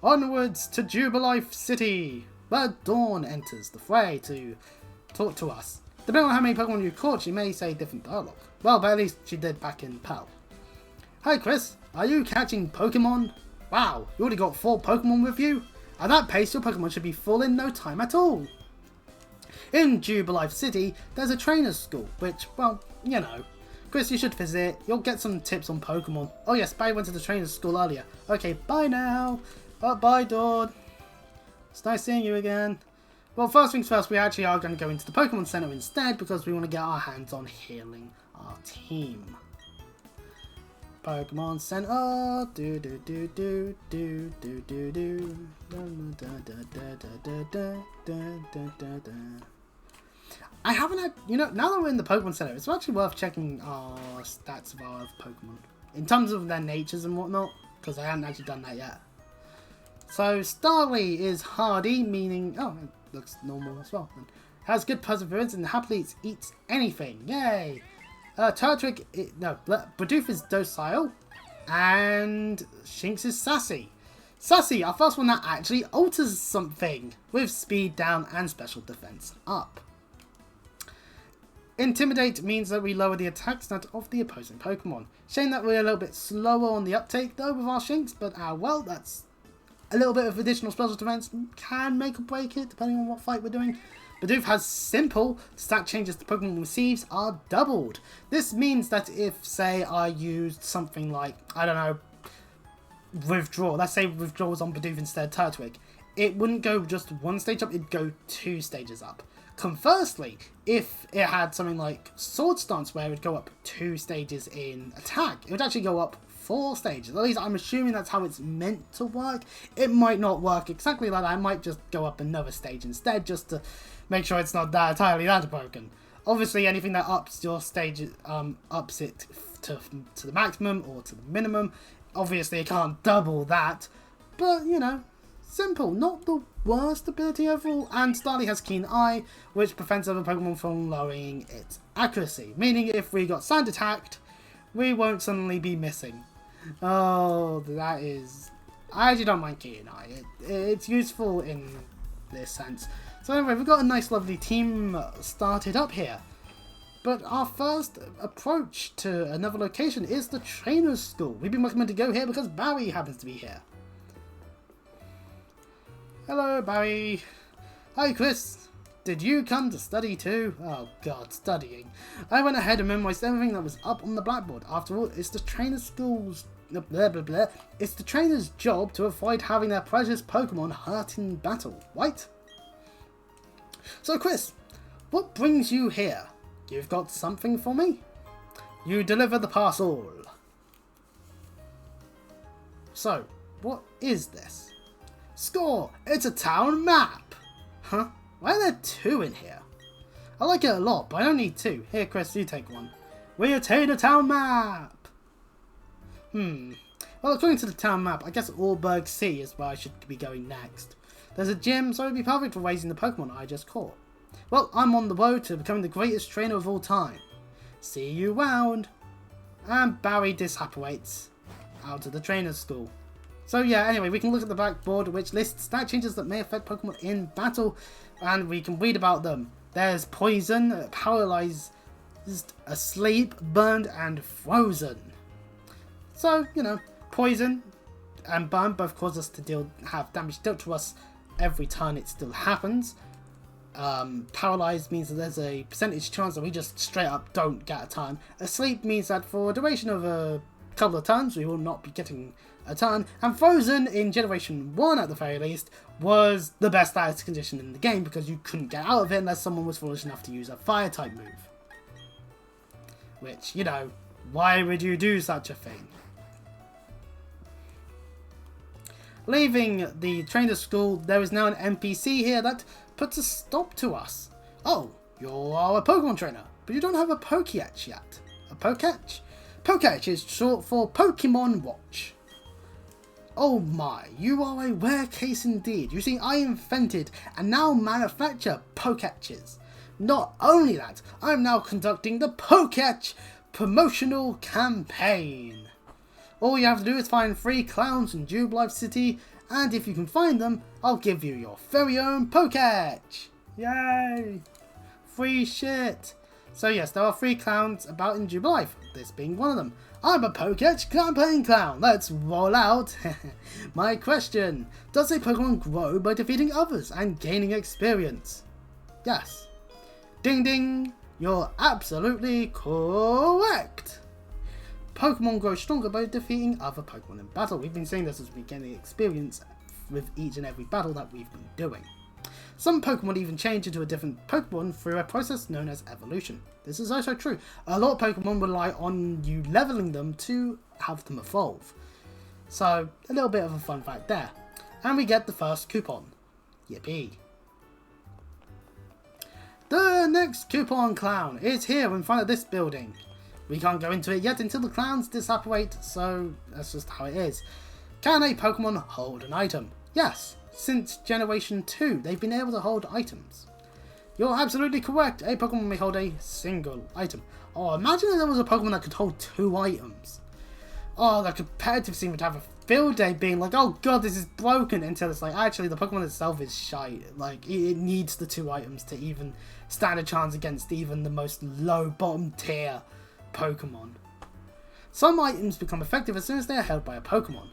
Onwards to Jubilife City, where Dawn enters the fray to talk to us. Depending on how many Pokemon you caught, she may say different dialogue. Well, but at least she did back in Pearl. Hi Chris, are you catching Pokemon? Wow, you already got 4 Pokemon with you? At that pace, your Pokemon should be full in no time at all. In Jubilife City, there's a trainer's school, which, well, you know. Chris, you should visit. You'll get some tips on Pokemon. Oh yes, Barry went to the trainer's school earlier. Okay, bye now. Oh, bye, Dawn. It's nice seeing you again. Well, first things first, we actually are going to go into the Pokemon Center instead because we want to get our hands on healing our team. Pokemon Center. Do do do do do do do do. I haven't had, you know, now that we're in the Pokemon Center, it's actually worth checking our stats of our Pokemon in terms of their natures and whatnot, because I haven't actually done that yet. So Starly is hardy, meaning, oh, it looks normal as well. Has good perseverance and happily eats anything. Yay! Turtwig, Bidoof is docile, and Shinx is sassy. Sassy, our first one that actually alters something, with speed down and special defense up. Intimidate means that we lower the attack stat of the opposing Pokemon. Shame that we're a little bit slower on the uptake though with our Shinx, but well, that's a little bit of additional special defense can make or break it depending on what fight we're doing. Bidoof has simple. Stat changes the Pokemon receives are doubled. This means that if, say, I used something like, I don't know, Withdraw. Let's say Withdraw was on Bidoof instead of Turtwig. It wouldn't go just 1 stage up, it'd go 2 stages up. Conversely, if it had something like Sword Stance where it would go up 2 stages in attack, it would actually go up 4 stages. At least I'm assuming that's how it's meant to work. It might not work exactly like that. I might just go up another stage instead just to make sure it's not that entirely that broken. Obviously, anything that ups your stage, ups it to the maximum or to the minimum. Obviously, it can't double that, but you know, simple. Not the worst ability overall. And Starly has Keen Eye, which prevents other Pokemon from lowering its accuracy. Meaning, if we got sand attacked, we won't suddenly be missing. Oh, that is. I actually don't mind Keen Eye. It's useful in this sense. So anyway, we've got a nice lovely team started up here. But our first approach to another location is the trainer's school. We've been recommended to go here because Barry happens to be here. Hello, Barry. Hi, Chris. Did you come to study too? Oh god, studying. I went ahead and memorized everything that was up on the blackboard. After all, it's the trainer's school's blah blah blah. It's the trainer's job to avoid having their precious Pokemon hurt in battle, right? So Chris, what brings you here? You've got something for me? You deliver the parcel. So, what is this? Score! It's a town map! Huh? Why are there 2 in here? I like it a lot, but I don't need 2. Here, Chris, you take one. We attain a town map! Well, according to the town map, I guess Allberg Sea is where I should be going next. There's a gym, so it'd be perfect for raising the Pokemon I just caught. Well, I'm on the road to becoming the greatest trainer of all time. See you round. And Barry disapparates out of the trainer's school. So yeah, anyway, we can look at the blackboard which lists stat changes that may affect Pokemon in battle, and we can read about them. There's poison, paralyzed, asleep, burned, and frozen. So, you know, poison and burn both cause us to have damage dealt to us every turn it still happens. Paralyzed means that there's a percentage chance that we just straight up don't get a turn. Asleep means that for a duration of a couple of turns we will not be getting a turn. And Frozen, in Generation 1 at the very least, was the best status condition in the game because you couldn't get out of it unless someone was foolish enough to use a fire type move. Which, you know, why would you do such a thing? Leaving the trainer school, there is now an NPC here that puts a stop to us. Oh, you are a Pokemon trainer, but you don't have a Pokéatch yet. A Pokéatch? Pokéatch is short for Pokemon Watch. Oh my, you are a rare case indeed. You see, I invented and now manufacture Pokéatches. Not only that, I'm now conducting the Pokéatch promotional campaign. All you have to do is find 3 clowns in Jubilife City, and if you can find them, I'll give you your very own Pokéatch. Yay! Free shit! So yes, there are 3 clowns about in Jubilife, this being one of them. I'm a Pokéatch campaign clown. Let's roll out. My question, does a Pokemon grow by defeating others and gaining experience? Yes. Ding ding, you're absolutely correct. Pokemon grow stronger by defeating other Pokemon in battle. We've been saying this as we gain experience with each and every battle that we've been doing. Some Pokemon even change into a different Pokemon through a process known as evolution. This is also true. A lot of Pokemon rely on you leveling them to have them evolve. So, a little bit of a fun fact there. And we get the first coupon. Yippee. The next coupon clown is here in front of this building. We can't go into it yet until the clowns disapparate, so that's just how it is. Can a Pokemon hold an item? Yes. Since Generation 2, they've been able to hold items. You're absolutely correct. A Pokemon may hold a single item. Oh, imagine if there was a Pokemon that could hold 2 items. Oh, the competitive scene would have a field day being like, oh god, this is broken, until it's like, actually, the Pokemon itself is shite. Like, it needs the 2 items to even stand a chance against even the most low bottom tier Pokemon. Some items become effective as soon as they are held by a Pokemon.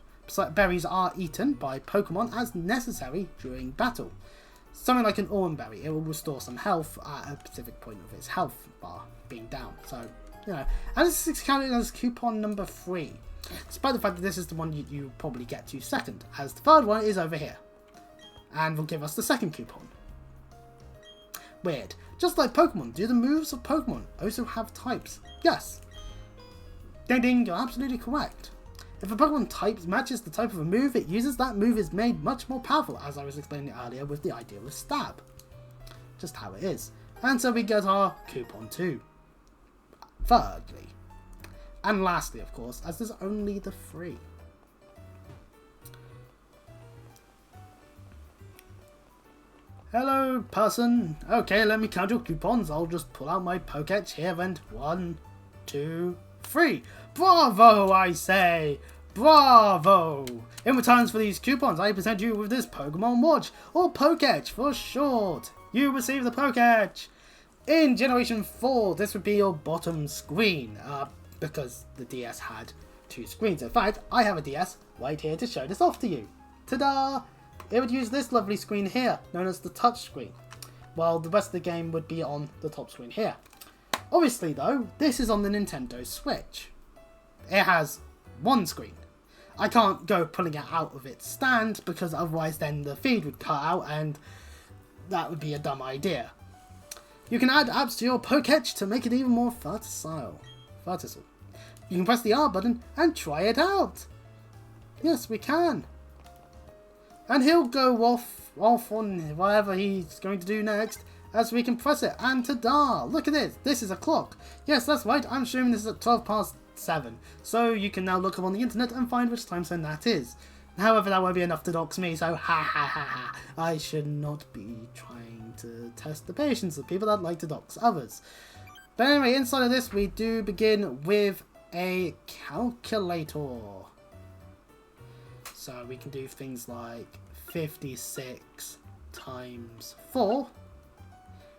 Berries are eaten by Pokemon as necessary during battle. Something like an Aurum Berry, it will restore some health at a specific point of its health bar being down. So, you know, and this is counted as coupon number 3. Despite the fact that this is the one you probably get to second, as the third one is over here. And will give us the second coupon. Weird. Just like Pokemon, do the moves of Pokemon also have types? Yes. Ding ding, you're absolutely correct. If a Pokemon type matches the type of a move it uses, that move is made much more powerful, as I was explaining earlier with the idea of Stab. Just how it is. And so we get our coupon 2. Thirdly. And lastly, of course, as there's only the 3. Hello, person. Okay, let me count your coupons. I'll just pull out my Pokéatch here and 1, 2, 3. Bravo, I say! Bravo! In return for these coupons, I present you with this Pokemon Watch, or Pokéatch for short. You receive the Pokéatch. In Generation 4, this would be your bottom screen, because the DS had 2 screens. In fact, I have a DS right here to show this off to you. Ta-da! It would use this lovely screen here, known as the touch screen, while the rest of the game would be on the top screen here. Obviously though, this is on the Nintendo Switch. It has 1 screen. I can't go pulling it out of its stand because otherwise then the feed would cut out and that would be a dumb idea. You can add apps to your Pokéatch to make it even more versatile. You can press the R button and try it out. Yes, we can. And he'll go off on whatever he's going to do next as we can press it. And ta-da! Look at this. This is a clock. Yes, that's right. I'm assuming this is at 7:12. So you can now look up on the internet and find which time zone that is. However, that won't be enough to dox me, so ha ha ha ha. I should not be trying to test the patience of people that like to dox others. But anyway, inside of this, we do begin with a calculator. So we can do things like 56 times 4,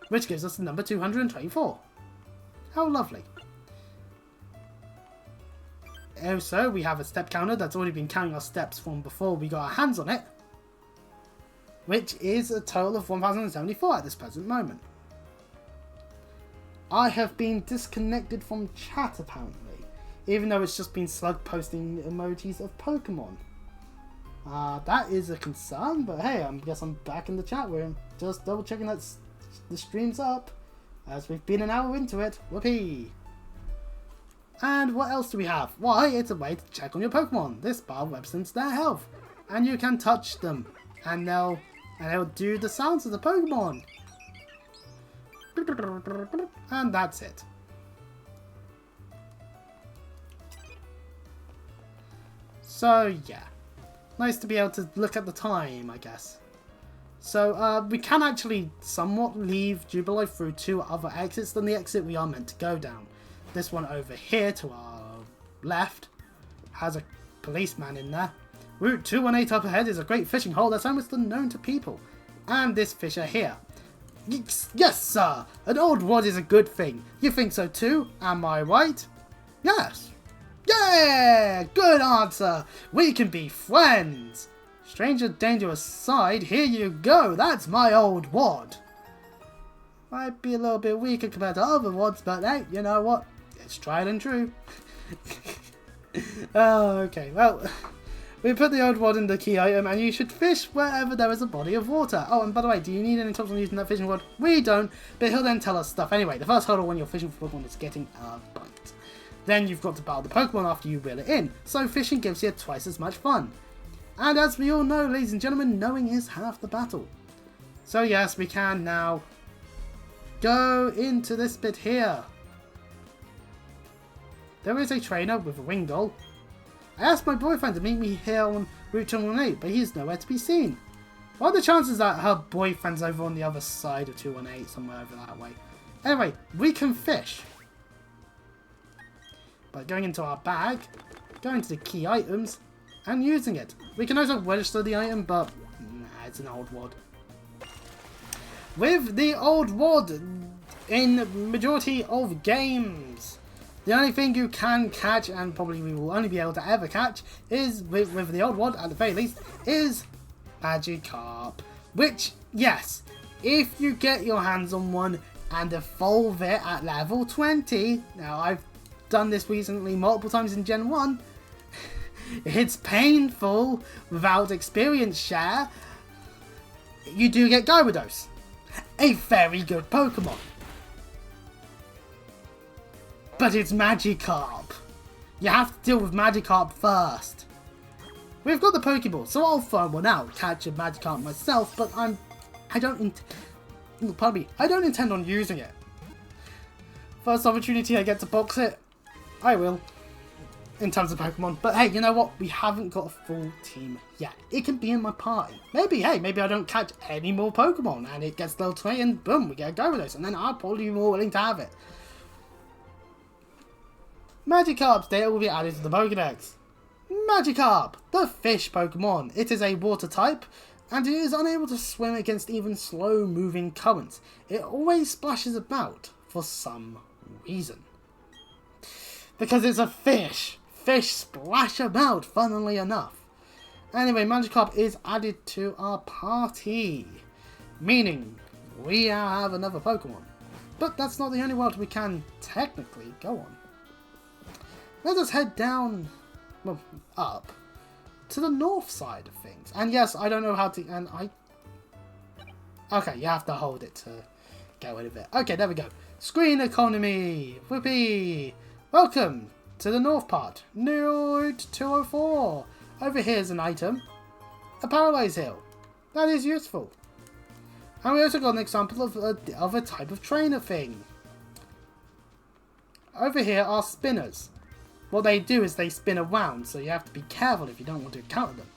which gives us the number 224. How lovely. Also, we have a step counter that's already been counting our steps from before we got our hands on it. which is a total of 1074 at this present moment. I have been disconnected from chat apparently, even though it's just been Slug posting emojis of Pokemon. That is a concern, but hey, I guess I'm back in the chat room, just double checking that the stream's up, as we've been an hour into it. Whoopee! And what else do we have? Why, it's a way to check on your Pokemon. This bar represents their health, and you can touch them, and they'll do the sounds of the Pokemon. And that's it. So yeah, nice to be able to look at the time, I guess. So we can actually somewhat leave Jubilee through two other exits than the exit we are meant to go down. This one over here to our left has a policeman in there. Route 218 up ahead is a great fishing hole that's almost unknown to people. And this fisher here. Yes, sir! An old wad is a good thing. You think so too? Am I right? Yes. Yeah! Good answer! We can be friends! Stranger danger aside, here you go! That's my old wad! Might be a little bit weaker compared to other wads, but hey, you know what? It's tried and true. Oh, okay, well, we put the old wad in the key item, and you should fish wherever there is a body of water. Oh, and by the way, do you need any tips on using that fishing rod? We don't, but he'll then tell us stuff. Anyway, the first hurdle when you're fishing for Pokemon is getting a bite. Then you've got to battle the Pokemon after you reel it in, so fishing gives you twice as much fun. And as we all know, ladies and gentlemen, knowing is half the battle. So yes, we can now go into this bit here. There is a trainer with a wing doll. I asked my boyfriend to meet me here on Route 218, but he's nowhere to be seen. What are the chances that her boyfriend's over on the other side of 218, somewhere over that way? Anyway, we can fish. By going into our bag, going to the key items, and using it. We can also register the item, but nah, it's an old wad. With the old wad in majority of games, the only thing you can catch, and probably we will only be able to ever catch, is with the old wad at the very least, is Magikarp. Which, yes, if you get your hands on one and evolve it at level 20, now I've done this recently multiple times in Gen 1, it's painful without experience share, you do get Gyarados, a very good Pokemon. But it's Magikarp. You have to deal with Magikarp first. We've got the Pokeball, so I'll throw one out, catch a Magikarp myself, but I don't intend on using it. First opportunity I get to box it, I will. In terms of Pokemon. But hey, you know what? We haven't got a full team yet. It can be in my party. Maybe I don't catch any more Pokemon and it gets level 20 and boom, we get a Gyarados. And then I'll probably be more willing to have it. Magikarp's data will be added to the Pokédex. Magikarp, the fish Pokemon. It is a water type and it is unable to swim against even slow moving currents. It always splashes about for some reason. Because it's a fish. Fish splash about, funnily enough. Anyway, Magikarp is added to our party. Meaning, we now have another Pokemon. But that's not the only world we can technically go on. Let us head down, well, up, to the north side of things. And yes, I don't know how to, okay, you have to hold it to get rid of it. Okay, there we go. Screen economy. Whoopee. Welcome to the north part. Route 204. Over here is an item. A Paralyze Hill. That is useful. And we also got an example of a type of trainer thing. Over here are spinners. What they do is they spin around, so you have to be careful if you don't want to encounter them.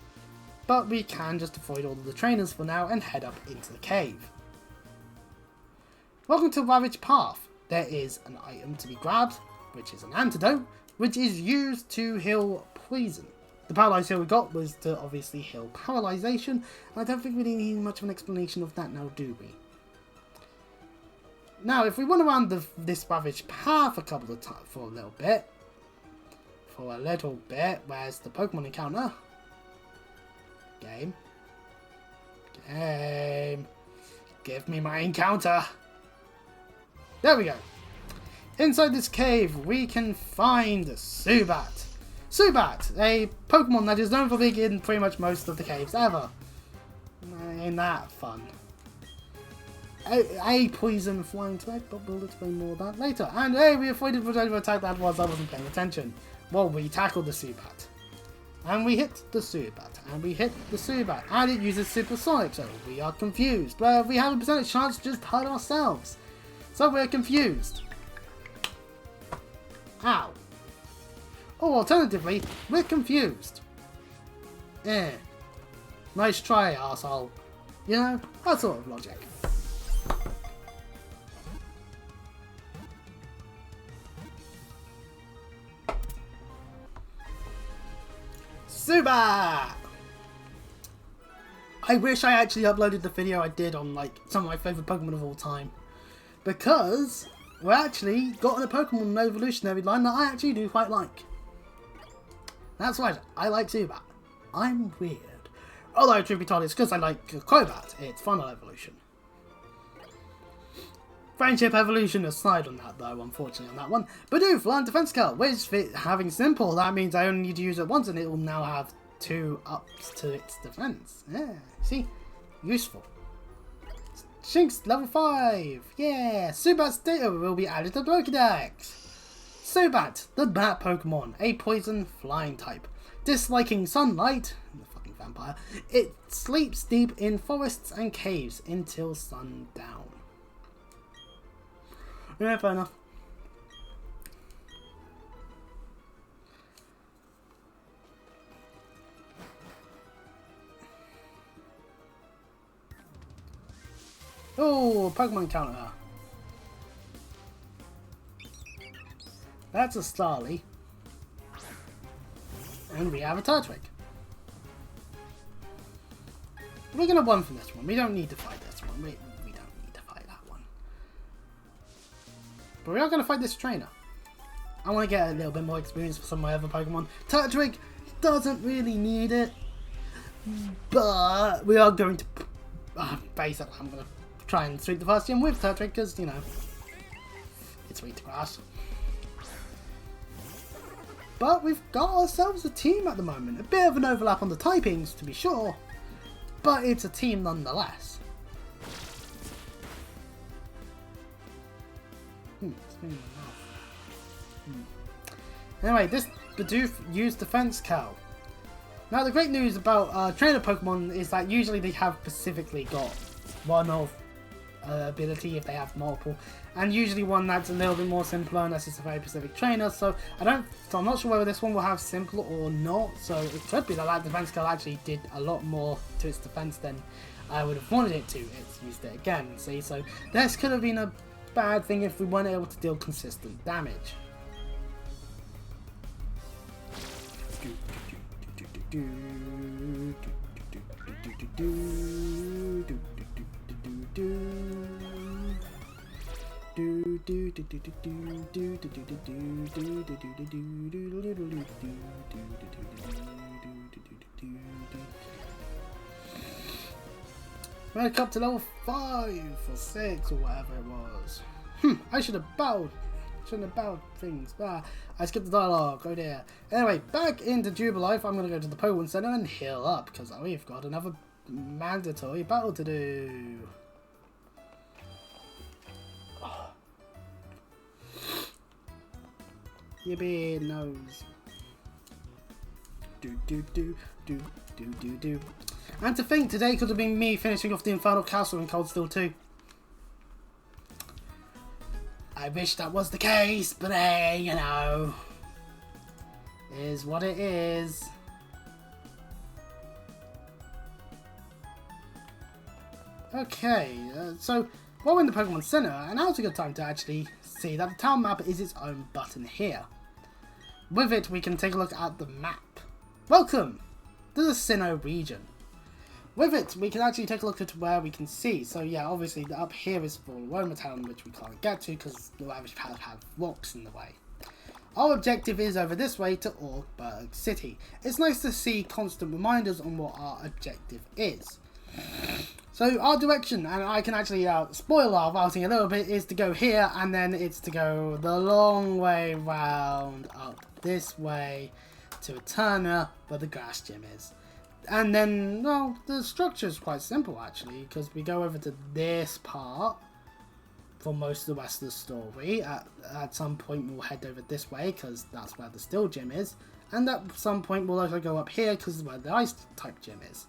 But we can just avoid all of the trainers for now and head up into the cave. Welcome to Ravage Path. There is an item to be grabbed, which is an antidote, which is used to heal poison. The Paralyze Heal we got was to obviously heal paralyzation, and I don't think we really need much of an explanation of that now, do we? Now, if we run around this Ravage Path a couple of times for a little bit, where's the Pokemon encounter? Game. Game, give me my encounter. There we go. Inside this cave, we can find Zubat. Zubat, a Pokemon that is known for being in pretty much most of the caves ever. Ain't that fun? A poison flying type, but we'll explain more of that later. And hey, we avoided whatever attack that was. I wasn't paying attention. Well, we tackled the Zubat. And we hit the Zubat. And we hit the Zubat. And it uses Supersonic, so we are confused. Well, we have a percentage chance to just hurt ourselves. So we're confused. Ow. Or alternatively, we're confused. Nice try, arsehole. You know, that sort of logic. Zubat! I wish I actually uploaded the video I did on like some of my favourite Pokemon of all time. Because we actually got a Pokemon evolutionary line that I actually do quite like. That's right, I like Zubat. I'm weird. Although, truth be told, it's because I like Crobat. It's fun on evolution. Friendship evolution aside on that, though, unfortunately, on that one. Bidoof, Land Defense Cal, which, having simple, that means I only need to use it once and it will now have 2 ups to its defense. Yeah, see? Useful. Shinx, level 5. Yeah, Zubat's data will be added to Pokédex. Zubat, the bat Pokemon, a poison flying type. Disliking sunlight, the fucking vampire, it sleeps deep in forests and caves until sundown. Yeah, fair enough. Oh, Pokemon counter. That's a Starly. And we have a Turtwig. We're going to one from this one. We don't need to fight this one. We don't need to fight that one. But we are going to fight this trainer. I want to get a little bit more experience for some of my other Pokemon. Turtwig doesn't really need it. But we are going to... basically, I'm going to try and sweep the first gym with Turtwig because, you know, it's sweet grass. But we've got ourselves a team at the moment. A bit of an overlap on the typings, to be sure. But it's a team nonetheless. Anyway, this Bidoof used Defense Cal. Now, the great news about trainer Pokemon is that usually they have specifically got one of ability if they have multiple, and usually one that's a little bit more simpler unless it's a very specific trainer. So I'm not sure whether this one will have simple or not. So it could be that that defense skill actually did a lot more to its defense than I would have wanted it to. It's used it again, see, so this could have been a bad thing if we weren't able to deal consistent damage. Back up to level 5 or 6 or whatever it was. I should have bowed. Shouldn't have bowed things. I skipped the dialogue. Oh dear. Anyway, back into CFLive. I'm going to go to the Pokemon Center and heal up because we've got another mandatory battle to do. Your beard nose. Do. And to think, today could have been me finishing off the Infernal Castle in Cold Steel 2. I wish that was the case, but hey, you know, is what it is. Okay, so while we're in the Pokemon Center, and now's a good time to actually see that the town map is its own button here. With it, we can take a look at the map. Welcome to the Sinnoh region. With it, we can actually take a look at where we can see. So yeah, obviously up here is for Roma Town, which we can't get to because the Lavish Palace have rocks in the way. Our objective is over this way to Orkburg City. It's nice to see constant reminders on what our objective is. So our direction, and I can actually spoil our routing a little bit, is to go here, and then it's to go the long way round up this way to Eterna, where the grass gym is. And then, well, the structure is quite simple actually, because we go over to this part for most of the rest of the story. At some point we'll head over this way, because that's where the still gym is. And at some point we'll also go up here, because it's where the ice type gym is.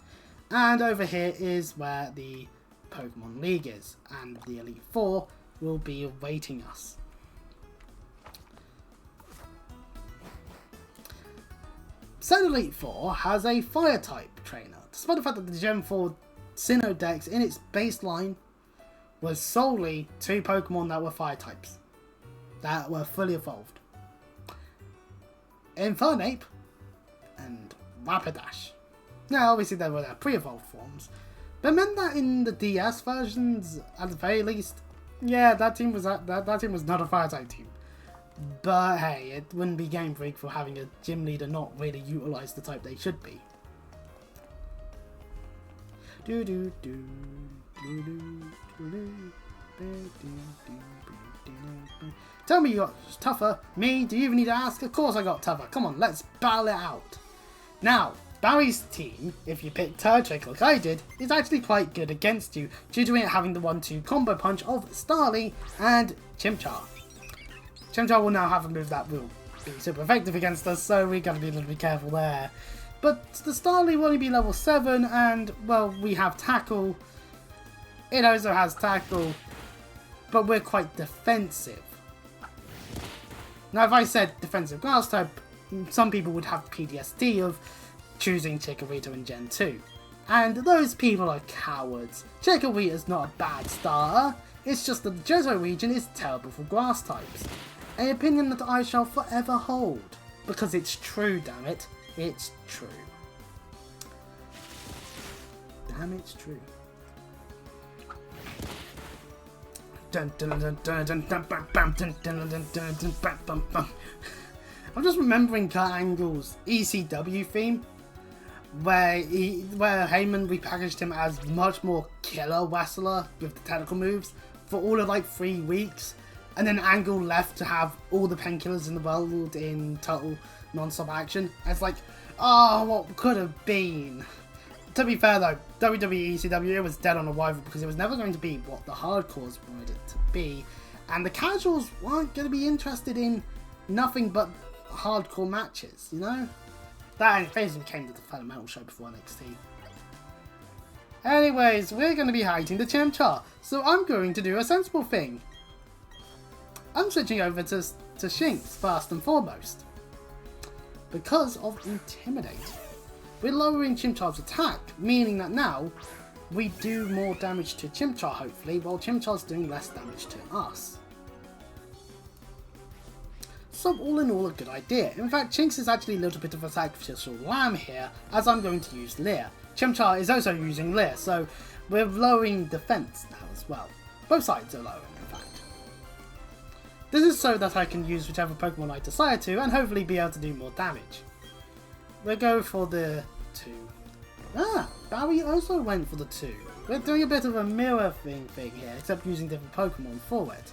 And over here is where the Pokemon League is, and the Elite Four will be awaiting us. Said Elite Four has a Fire type trainer, despite the fact that the Gen 4 Sinnoh Dex in its baseline was solely 2 Pokemon that were Fire types, that were fully evolved. Infernape and Rapidash. Now, obviously they were their pre-evolved forms, but it meant that in the DS versions, at the very least, yeah, that team was that team was not a Fire type team. But hey, it wouldn't be Game Freak for having a gym leader not really utilize the type they should be. Tell me you got tougher. Me? Do you even need to ask? Of course I got tougher. Come on, let's battle it out. Now, Barry's team, if you pick Turtwig like I did, is actually quite good against you, due to it having the 1-2 combo punch of Starly and Chimchar. Chimchar will now have a move that will be super effective against us, so we gotta be a little bit careful there. But the Starly will only be level 7, and, well, we have Tackle. It also has Tackle, but we're quite defensive. Now, if I said defensive grass type, some people would have PTSD of choosing Chikorita in Gen 2. And those people are cowards. Chikorita's not a bad starter, it's just that the Johto region is terrible for grass types. An opinion that I shall forever hold. Because it's true, damn it. It's true. Damn, it's true. I'm just remembering Kurt Angle's ECW theme, where Heyman repackaged him as much more killer wrestler with the technical moves for all of like 3 weeks, and then Angle left to have all the painkillers in the world in total non-stop action. And it's like, oh, what could have been? To be fair though, WWE ECW was dead on arrival because it was never going to be what the hardcores wanted it to be, and the casuals weren't going to be interested in nothing but hardcore matches, you know? That basically came to the fundamental show before NXT. Anyways, we're going to be hiding the Chimchar, so I'm going to do a sensible thing. I'm switching over to Shinx first and foremost, because of Intimidate. We're lowering Chimchar's attack, meaning that now we do more damage to Chimchar hopefully, while Chimchar's doing less damage to us. So all in all, a good idea. In fact, Shinx is actually a little bit of a sacrificial lamb here, as I'm going to use Leer. Chimchar is also using Leer, so we're lowering defense now as well. Both sides are lowering, in fact. This is so that I can use whichever Pokemon I desire to, and hopefully be able to do more damage. We'll go for the 2. Ah, Barry also went for the 2. We're doing a bit of a mirror thing here, except using different Pokemon for it.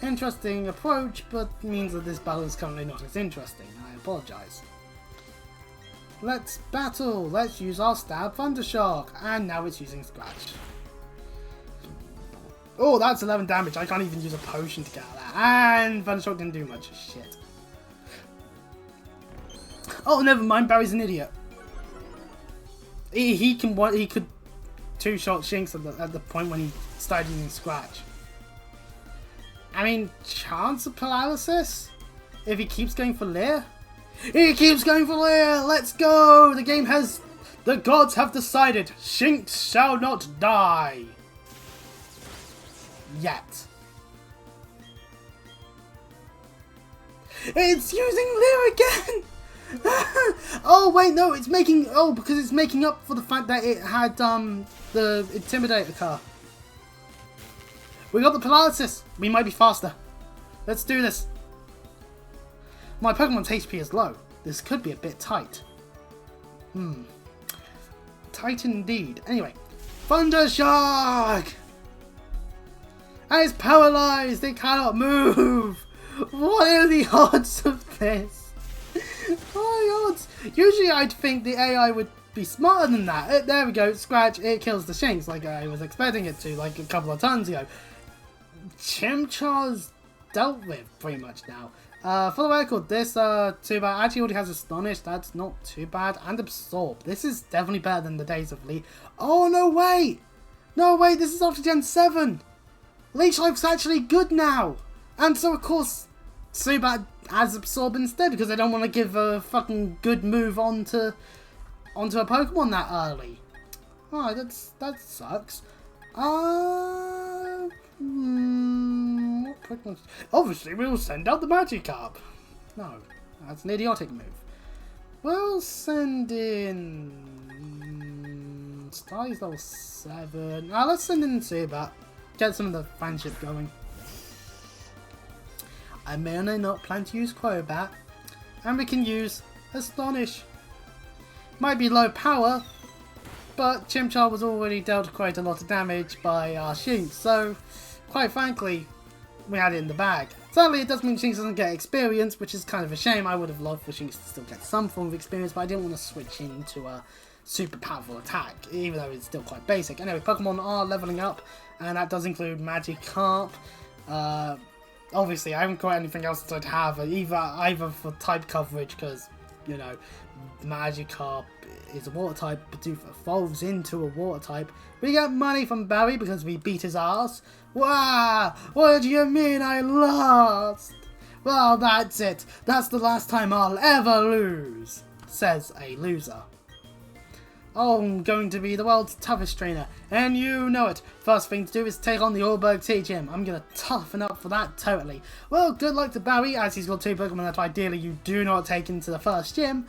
Interesting approach, but means that this battle is currently not as interesting. I apologise. Let's battle. Let's use our Stab Thundershock, and now it's using Scratch. Oh, that's 11 damage. I can't even use a potion to get out of that. And Thundershock didn't do much. Shit. Oh, never mind. Barry's an idiot. He could 2-shot Shinx at the point when he started using Scratch. I mean, chance of paralysis? If he keeps going for Leer? He keeps going for Leer! Let's go! The gods have decided Shinx shall not die. Yet. It's using Leer again! Oh wait, no, it's making... Oh, because it's making up for the fact that it had the Intimidator car. We got the paralysis. We might be faster. Let's do this. My Pokemon's HP is low. This could be a bit tight. Tight indeed. Anyway, Thunder Shock! And it's paralyzed! It cannot move! What are the odds of this? What are the odds? Usually I'd think the AI would be smarter than that. There we go, scratch, it kills the Shinx like I was expecting it to, like a couple of turns ago. Chimchar's dealt with pretty much now. For the record, this too bad actually already has Astonish, that's not too bad, and Absorb. This is definitely better than the days of Lee. Oh no wait! No wait, this is after Gen 7! Leech Life's actually good now! And so of course Zubat has Absorb instead because they don't want to give a fucking good move onto a Pokemon that early. Oh, that sucks. What Pokemon? Obviously, we will send out the Magikarp. No, that's an idiotic move. We'll send in Starly's level 7. Now let's send in Zubat. Get some of the friendship going. I may or may not plan to use Crobat, and we can use Astonish. Might be low power, but Chimchar was already dealt quite a lot of damage by our Shinx, so quite frankly, we had it in the bag. Sadly, it does mean Shinx doesn't get experience, which is kind of a shame. I would have loved for Shinx to still get some form of experience, but I didn't want to switch into a super powerful attack, even though it's still quite basic. Anyway, Pokemon are leveling up, and that does include Magikarp. Obviously, I haven't got anything else to have, either for type coverage, because, you know, Magikarp is a water type, Bidoof evolves into a water type. We get money from Barry because we beat his ass. Wow! What do you mean I lost? Well, that's it. That's the last time I'll ever lose, says a loser. Oh, I'm going to be the world's toughest trainer, and you know it. First thing to do is take on the Allberg T Gym. I'm going to toughen up for that totally. Well, good luck to Barry, as he's got 2 Pokemon that ideally you do not take into the first gym.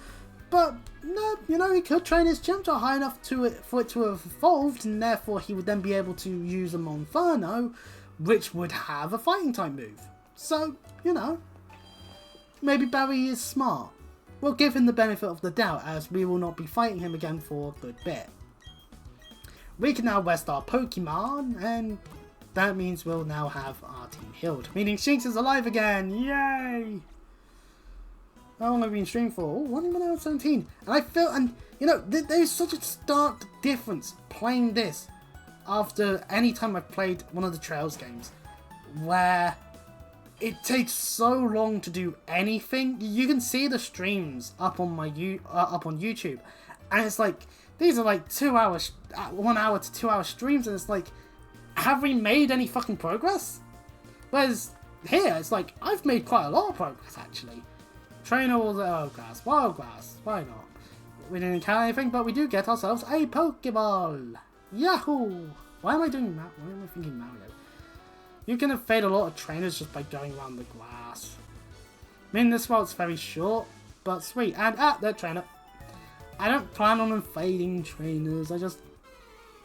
But, no, you know, he could train his Chimchar high enough for it to have evolved, and therefore he would then be able to use a Monferno, which would have a fighting type move. So, you know, maybe Barry is smart. We'll give him the benefit of the doubt, as we will not be fighting him again for a good bit. We can now rest our Pokemon, and that means we'll now have our team healed. Meaning Shinx is alive again! Yay! How long have we been streaming for? Oh, 1 minute and 17. And I feel, and you know, there's such a stark difference playing this after any time I've played one of the Trails games, where it takes so long to do anything. You can see the streams up on my up on YouTube, and it's like these are like 2 hours, 1 hour to 2 hour streams, and it's like, have we made any fucking progress? Whereas here, it's like I've made quite a lot of progress actually. Trainer all the wild grass, why not? We didn't encounter anything, but we do get ourselves a Pokeball. Yahoo! Why am I doing that? Why am I thinking Mario? You can evade a lot of trainers just by going around the grass. I mean, this route is very short, but sweet. And, that trainer. I don't plan on evading trainers. I just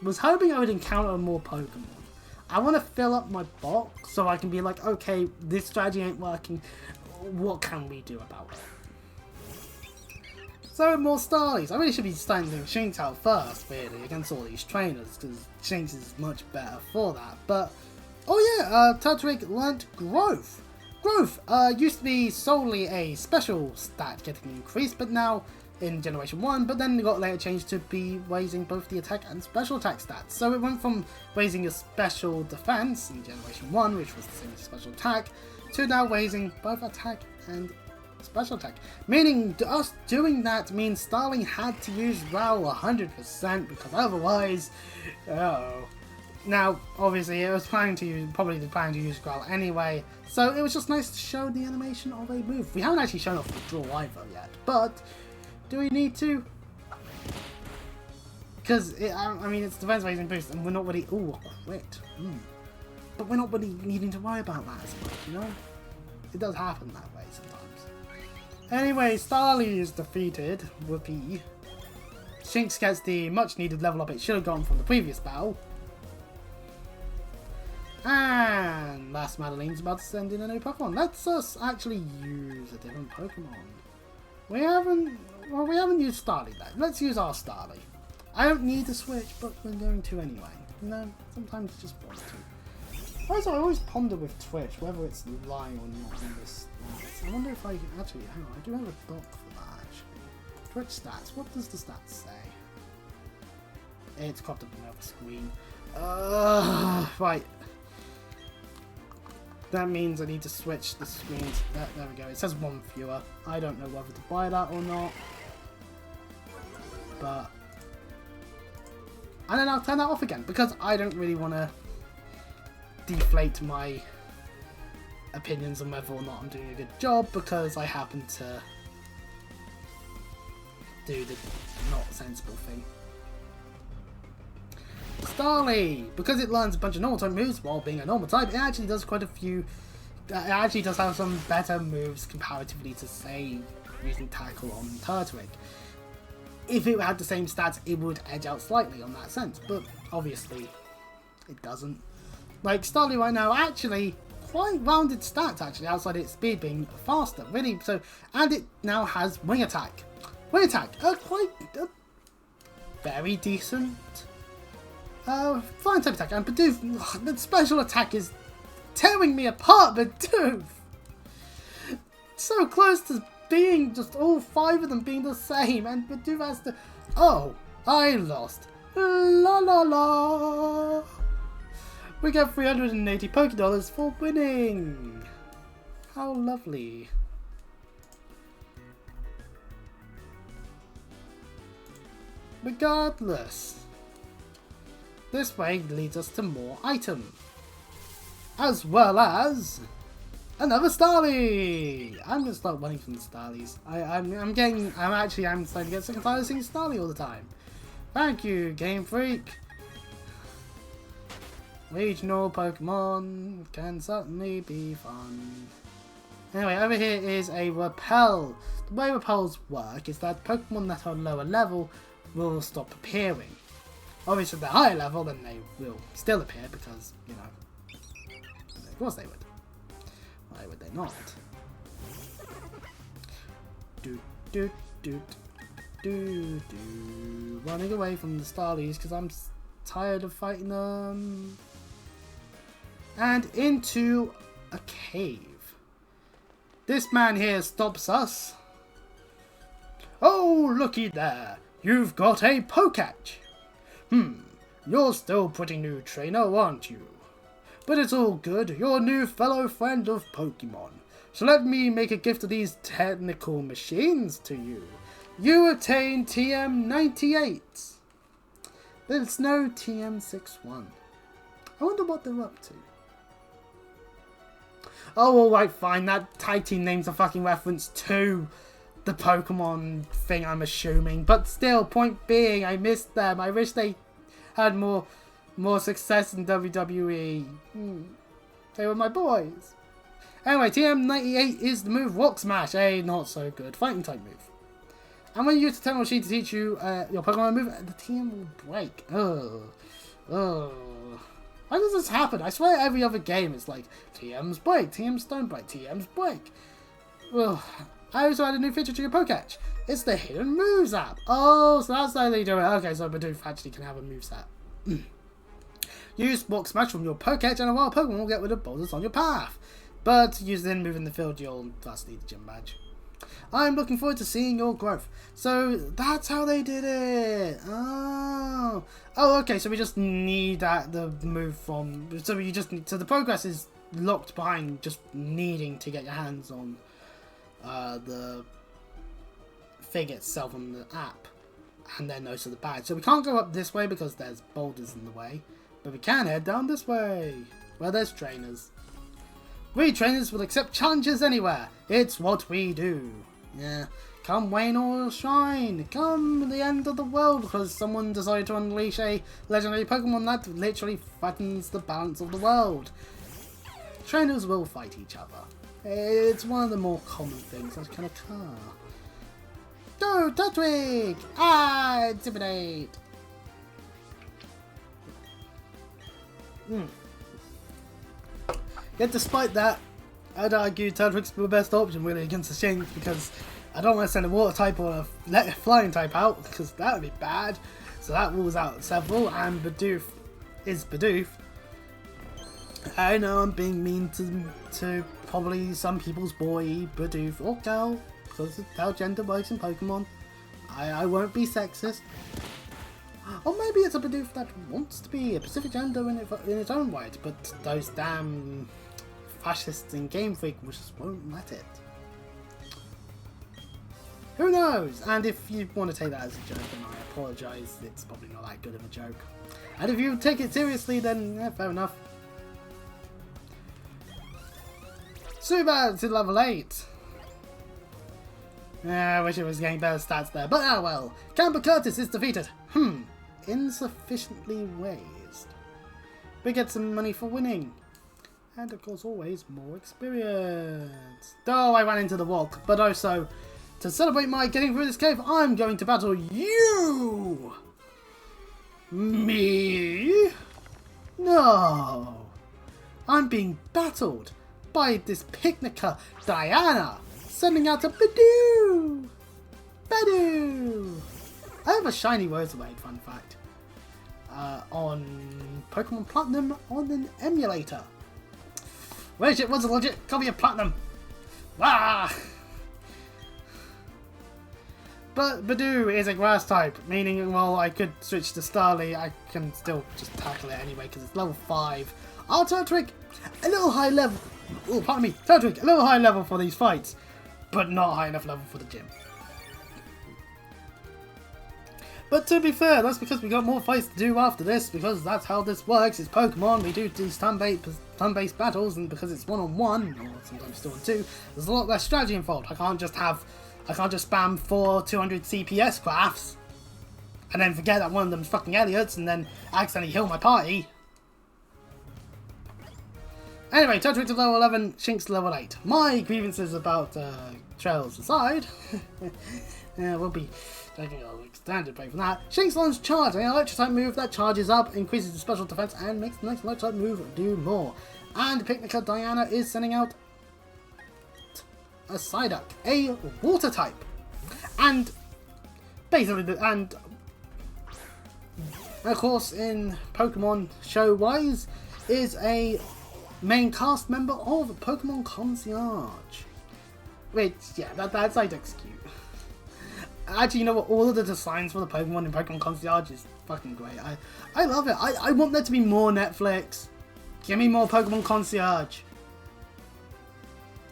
was hoping I would encounter more Pokemon. I want to fill up my box so I can be like, okay, this strategy ain't working. What can we do about it? So, more Starlies. I really should be starting to Shinx out first, really, against all these trainers, because Shinx is much better for that. But oh yeah, Turtwig learnt Growth. Growth used to be solely a special stat getting increased, but now in Generation 1, but then it got later changed to be raising both the attack and special attack stats. So it went from raising a special defense in Generation 1, which was the same as special attack, to now raising both attack and special attack. Meaning us doing that means Starling had to use RAL 100% because otherwise, Now, obviously, it was planning to use Growl anyway, so it was just nice to show the animation of a move. We haven't actually shown off the draw either yet, but do we need to? Because, I mean, it's defense raising boost, and we're not really... Ooh, a crit. But we're not really needing to worry about that as much, you know? It does happen that way sometimes. Anyway, Starly is defeated. Whoopee. Shinx gets the much-needed level up it should have gotten from the previous battle. And last Madeline's about to send in a new Pokemon. Let's us actually use a different Pokemon. We haven't used Starly then. Let's use our Starly. I don't need to switch, but we're going to anyway. You know, sometimes you just want to. Also, I always ponder with Twitch whether it's lying or not in this stats. I wonder if I can actually, hang on, I do have a doc for that actually. Twitch stats, what does the stats say? It's cropped up on the screen. Right. That means I need to switch the screens. There we go. It says 1 viewer. I don't know whether to buy that or not. But... and then I'll turn that off again, because I don't really want to deflate my opinions on whether or not I'm doing a good job, because I happen to do the not sensible thing. Starly! Because it learns a bunch of normal type moves while being a normal type, it actually does quite a few... it actually does have some better moves comparatively to, say, using Tackle on Turtwig. If it had the same stats, it would edge out slightly on that sense, but obviously it doesn't. Like, Starly right now, actually, quite rounded stats, actually, outside its speed being faster, really. So, and it now has Wing Attack. Wing Attack, quite very decent flying type attack, and Bidoof, the special attack is tearing me apart, Bidoof! So close to being just all 5 of them being the same, and Bidoof has to... oh, I lost. La la la! We get 380 Pokédollars for winning! How lovely. Regardless, this way leads us to more items, as well as another Starly. I'm gonna start running from the Starlies. I'm starting to get sick and tired of seeing Starly all the time. Thank you, Game Freak. Regional Pokemon can certainly be fun. Anyway, over here is a Repel. The way Repels work is that Pokemon that are lower level will stop appearing. Obviously, if they're higher level, then they will still appear because, you know, of course they would. Why would they not? Doot, doot, doot, doot, doot. Running away from the Starlies because I'm tired of fighting them. And into a cave. This man here stops us. Oh, looky there. You've got a Pokach. You're still pretty new, trainer, aren't you? But it's all good. You're a new fellow friend of Pokemon. So let me make a gift of these technical machines to you. You attain TM98. There's no TM61. I wonder what they're up to. Oh, alright, fine. That tag team name's a fucking reference to the Pokemon thing, I'm assuming. But still, point being, I missed them. I wish they had more success in WWE. They were my boys. Anyway, TM98 is the move Rock Smash, a not so good fighting type move. And when you use the technical machine to teach you your Pokemon move, the TM will break. Oh. Why does this happen? I swear every other game it's like, TM's break, TM's don't break, TM's break. Ugh. I also added a new feature to your Pokédex. It's the Hidden Moves app. Oh, so that's how they do it. Okay, so Bidoof actually can have a moveset. Use Rock Smash from your Pokédex and a wild Pokemon will get rid of boulders on your path. But to use the Hidden Move in the field, you'll thus need the gym badge. I'm looking forward to seeing your growth. So that's how they did it. Oh, okay. So we just need the move from. So the progress is locked behind just needing to get your hands on the thing itself on the app, and then also the badge. So we can't go up this way because there's boulders in the way, but we can head down this way where there's trainers. We trainers will accept challenges anywhere. It's what we do. Yeah. Come rain or shine. Come the end of the world because someone decided to unleash a legendary Pokemon that literally threatens the balance of the world. Trainers will fight each other. It's one of the more common things. That's kind of car. Go, Turtwig! Intimidate! Yet despite that, I'd argue Turtwig's the best option really against the Shinx because I don't want to send a water type or a flying type out because that would be bad. So that rules out several, and Bidoof is Bidoof. I know I'm being mean to probably some people's boy, Bidoof, or girl, because of how gender works in Pokemon. I won't be sexist. Or maybe it's a Bidoof that wants to be a specific gender in its own right, but those damn fascists in Game Freak just won't let it. Who knows? And if you want to take that as a joke, then I apologise, it's probably not that good of a joke. And if you take it seriously, then yeah, fair enough. Zubat to level 8. I wish it was getting better stats there, but ah well. Camper Curtis is defeated. Insufficiently raised. We get some money for winning. And of course always more experience. Oh, I ran into the walk, but also, to celebrate my getting through this cave, I'm going to battle you! Me? No! I'm being battled by this picnicker, Diana, sending out a Bidoo! Bidoo! I have a shiny Roserade, fun fact, on Pokemon Platinum on an emulator. Where's it? What's a legit copy of Platinum? Ah! But Bidoo is a grass type, meaning, well, I could switch to Starly, I can still just tackle it anyway because it's level 5. Our Turtwig, a little high level. Oh, pardon me, Turtwig, a little high level for these fights, but not high enough level for the gym. But to be fair, that's because we got more fights to do after this, because that's how this works. It's Pokemon, we do these turn-based battles, and because it's one-on-one, or sometimes 2-on-2, there's a lot less strategy involved. I can't just spam 4 200 CPS crafts, and then forget that one of them's fucking Elliots, and then accidentally heal my party. Anyway, Turtwig to level 11, Shinx to level 8. My grievances about trails aside, we'll be taking a standard break from that. Shinx launches Charge, an electric-type move that charges up, increases the special defense, and makes the next electric-type move do more. And Picnicker Diana is sending out a Psyduck, a water type. And basically, and of course, in Pokemon show-wise, is a main cast member of Pokemon Concierge. Which, yeah, that's Psyduck's cute. Actually, you know what? All of the designs for the Pokemon in Pokemon Concierge is fucking great. I love it. I want there to be more Netflix. Give me more Pokemon Concierge.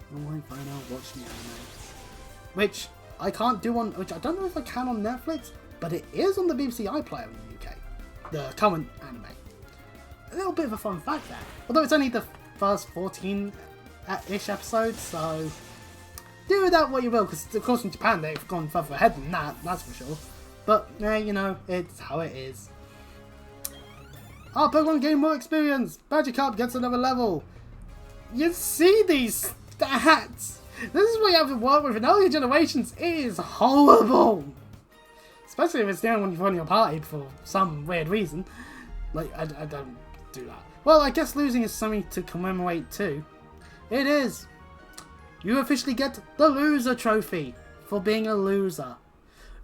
I might find out watch the anime. Which I can't do on... Which I don't know if I can on Netflix, but it is on the BBC iPlayer in the UK. The current anime. A little bit of a fun fact there. Although it's only the first 14-ish episodes, so... do with that what you will, because of course in Japan they've gone further ahead than that, that's for sure. But, you know, it's how it is. Our Pokemon gain more experience. Magikarp gets another level. You see these stats. This is what you have to work with in earlier generations. It is horrible. Especially if it's the only one you've on your party for some weird reason. Like, I don't do that. Well, I guess losing is something to commemorate too. It is. You officially get the loser trophy for being a loser.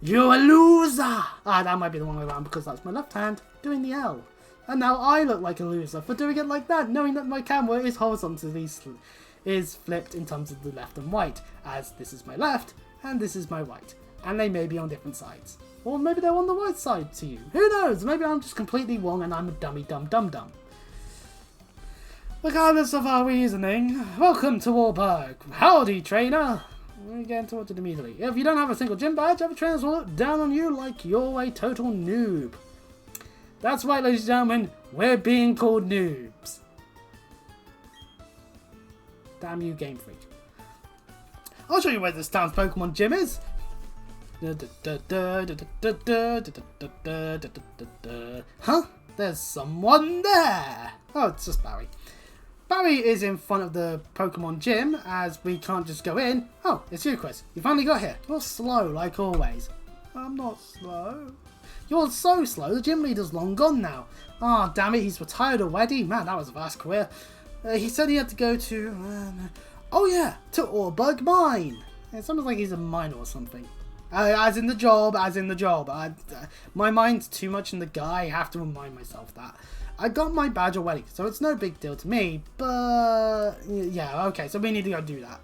You're a loser! Ah, that might be the one way around because that's my left hand doing the L. And now I look like a loser for doing it like that, knowing that my camera is horizontally is flipped in terms of the left and right, as this is my left and this is my right. And they may be on different sides. Or maybe they're on the right side to you. Who knows? Maybe I'm just completely wrong and I'm a dummy dumb. Regardless of our reasoning, welcome to Warburg. Howdy, trainer. We get into it immediately. If you don't have a single gym badge, other trainers will look down on you like you're a total noob. That's right, ladies and gentlemen, we're being called noobs. Damn you, Game Freak. I'll show you where this town's Pokemon gym is. Huh? There's someone there. Oh, it's just Barry. Barry is in front of the Pokemon gym, as we can't just go in. Oh, it's you, Chris. You finally got here. You're slow, like always. I'm not slow. You're so slow, the gym leader's long gone now. Ah, oh, damn it, he's retired already? Man, that was a vast career. He said he had to go to... oh yeah, to Warburg Mine. It sounds like he's a miner or something. As in the job, as in the job. My mind's too much in the guy, I have to remind myself that. I got my badge already, so it's no big deal to me, but yeah, okay, so we need to go do that.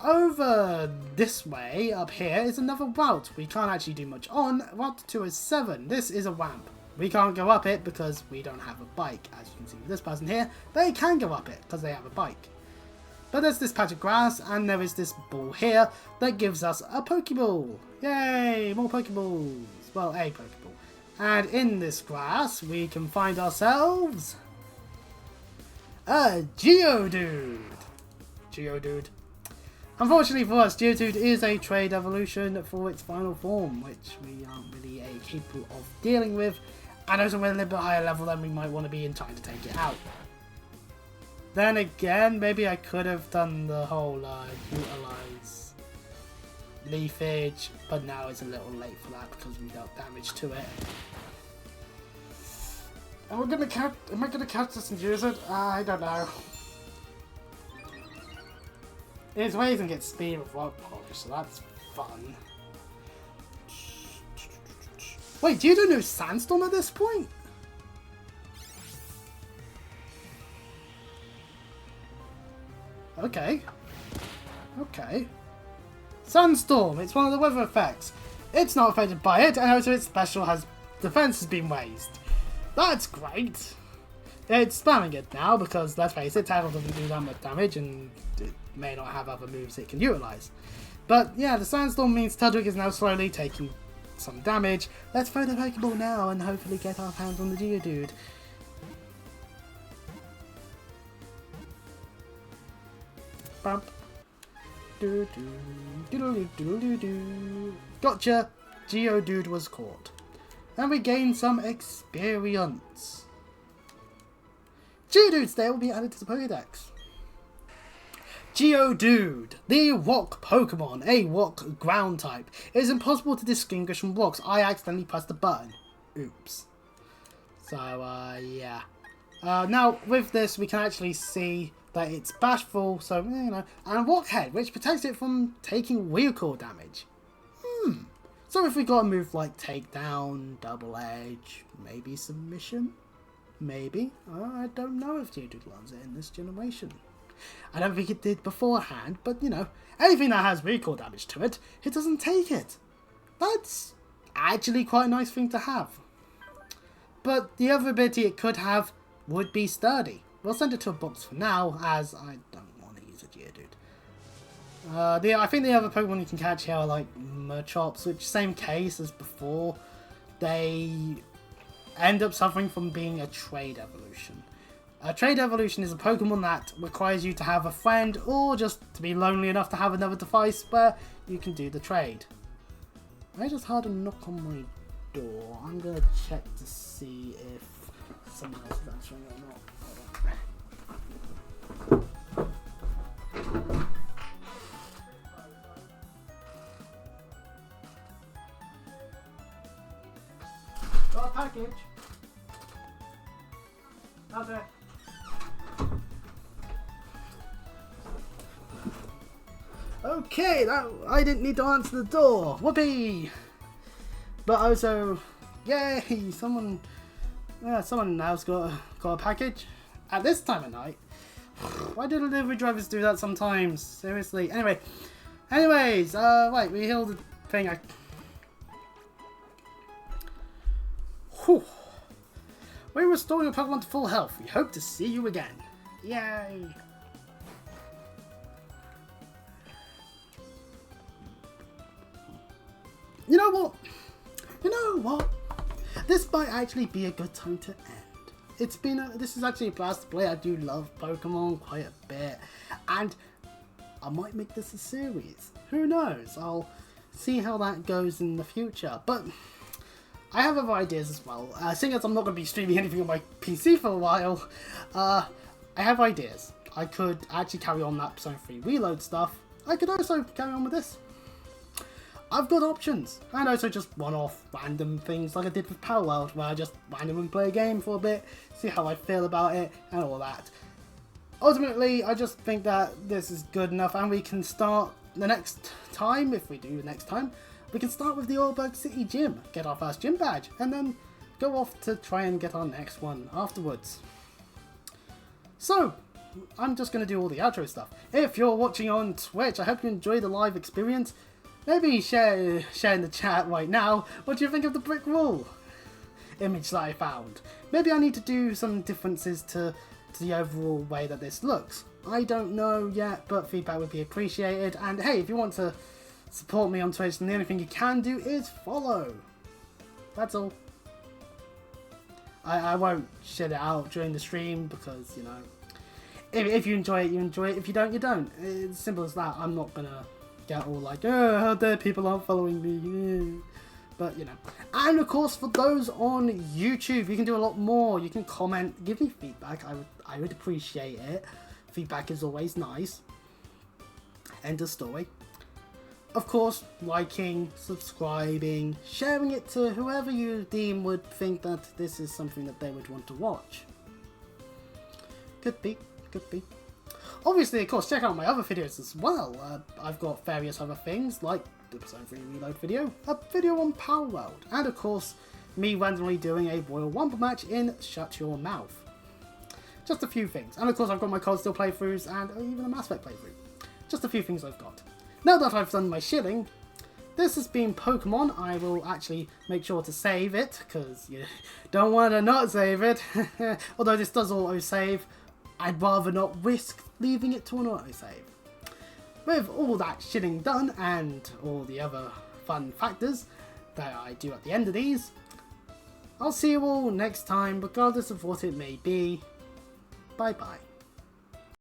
Over this way, up here, is another route we can't actually do much on. Route 207. This is a ramp. We can't go up it because we don't have a bike. As you can see with this person here, they can go up it because they have a bike. But there's this patch of grass, and there is this ball here that gives us a Pokeball. Yay! More Pokeballs. Well, a Pokeball. And in this grass, we can find ourselves a Geodude. Geodude. Unfortunately for us, Geodude is a trade evolution for its final form, which we aren't really capable of dealing with. And also we're a little bit higher level than we might want to be in trying to take it out. Then again, maybe I could have done the whole utilize leafage, but now it's a little late for that because we dealt damage to it. Am I gonna catch this and use it? I don't know. There's ways and get speed with rock polish, so that's fun. Wait, do you do no sandstorm at this point? Okay. Okay. Sandstorm, it's one of the weather effects. It's not affected by it, and also its special defense has been raised. That's great. It's spamming it now because, let's face it, Tackle doesn't do that much damage and it may not have other moves it can utilize. But yeah, the Sandstorm means Tudwig is now slowly taking some damage. Let's throw the Pokeball now and hopefully get our hands on the Geodude. Bump. Gotcha! Geodude was caught. And we gained some experience. Geodudes there will be added to the Pokédex. Geodude, the rock Pokemon, a rock ground type. It is impossible to distinguish from rocks. I accidentally pressed the button. Oops. So, yeah. Now, with this, we can actually see that it's bashful, so, you know, and Rockhead, which protects it from taking recoil damage. So if we got a move like Takedown, Double Edge, maybe Submission? Maybe. I don't know if Geodude learns it in this generation. I don't think it did beforehand, but, you know, anything that has recoil damage to it, it doesn't take it. That's actually quite a nice thing to have. But the other ability it could have would be Sturdy. We'll send it to a box for now, as I don't want to use a Geodude. I think the other Pokemon you can catch here are like Machops, which same case as before. They end up suffering from being a trade evolution. A trade evolution is a Pokemon that requires you to have a friend or just to be lonely enough to have another device where you can do the trade. I just heard a knock on my door. I'm going to check to see if someone else is answering or not. Got a package. How's it? Okay, I didn't need to answer the door. Whoopee! But also, yay! Someone now's got a package at this time of night. Why do delivery drivers do that sometimes? Seriously. Anyways, right, we healed the thing. Whew. We restore your Pokemon to full health. We hope to see you again. Yay! You know what? This might actually be a good time to end. This is actually a blast to play. I do love Pokemon quite a bit, and I might make this a series. Who knows? I'll see how that goes in the future. But I have other ideas as well. Seeing as I'm not going to be streaming anything on my PC for a while, I have ideas. I could actually carry on that Persona 3 Reload stuff. I could also carry on with this. I've got options, and also just one-off random things like I did with Power World, where I just randomly play a game for a bit, see how I feel about it, and all that. Ultimately, I just think that this is good enough, and we can start the next time, if we do next time, we can start with the Auburn City Gym, get our first gym badge, and then go off to try and get our next one afterwards. So, I'm just going to do all the outro stuff. If you're watching on Twitch, I hope you enjoy the live experience. Maybe share in the chat right now, what do you think of the brick wall image that I found? Maybe I need to do some differences to the overall way that this looks. I don't know yet, but feedback would be appreciated. And hey, if you want to support me on Twitch, then the only thing you can do is follow. That's all. I won't shit it out during the stream because, you know, if you enjoy it, you enjoy it. If you don't, you don't. It's simple as that. I'm not gonna get all like, oh, how dare people aren't following me. But, you know. And, of course, for those on YouTube, you can do a lot more. You can comment, give me feedback. I would appreciate it. Feedback is always nice. End of story. Of course, liking, subscribing, sharing it to whoever you deem would think that this is something that they would want to watch. Could be. Obviously, of course, check out my other videos as well. I've got various other things, like the Persona 3 Reload video, a video on Power World, and of course, me randomly doing a Royal Rumble match in Shut Your Mouth. Just a few things. And of course, I've got my Cold Steel playthroughs and even a Mass Effect playthrough. Just a few things I've got. Now that I've done my shilling, this has been Pokemon. I will actually make sure to save it, because you don't want to not save it. Although this does auto-save, I'd rather not risk leaving it to an auto-save. With all that shilling done, and all the other fun factors that I do at the end of these, I'll see you all next time, regardless of what it may be. Bye bye.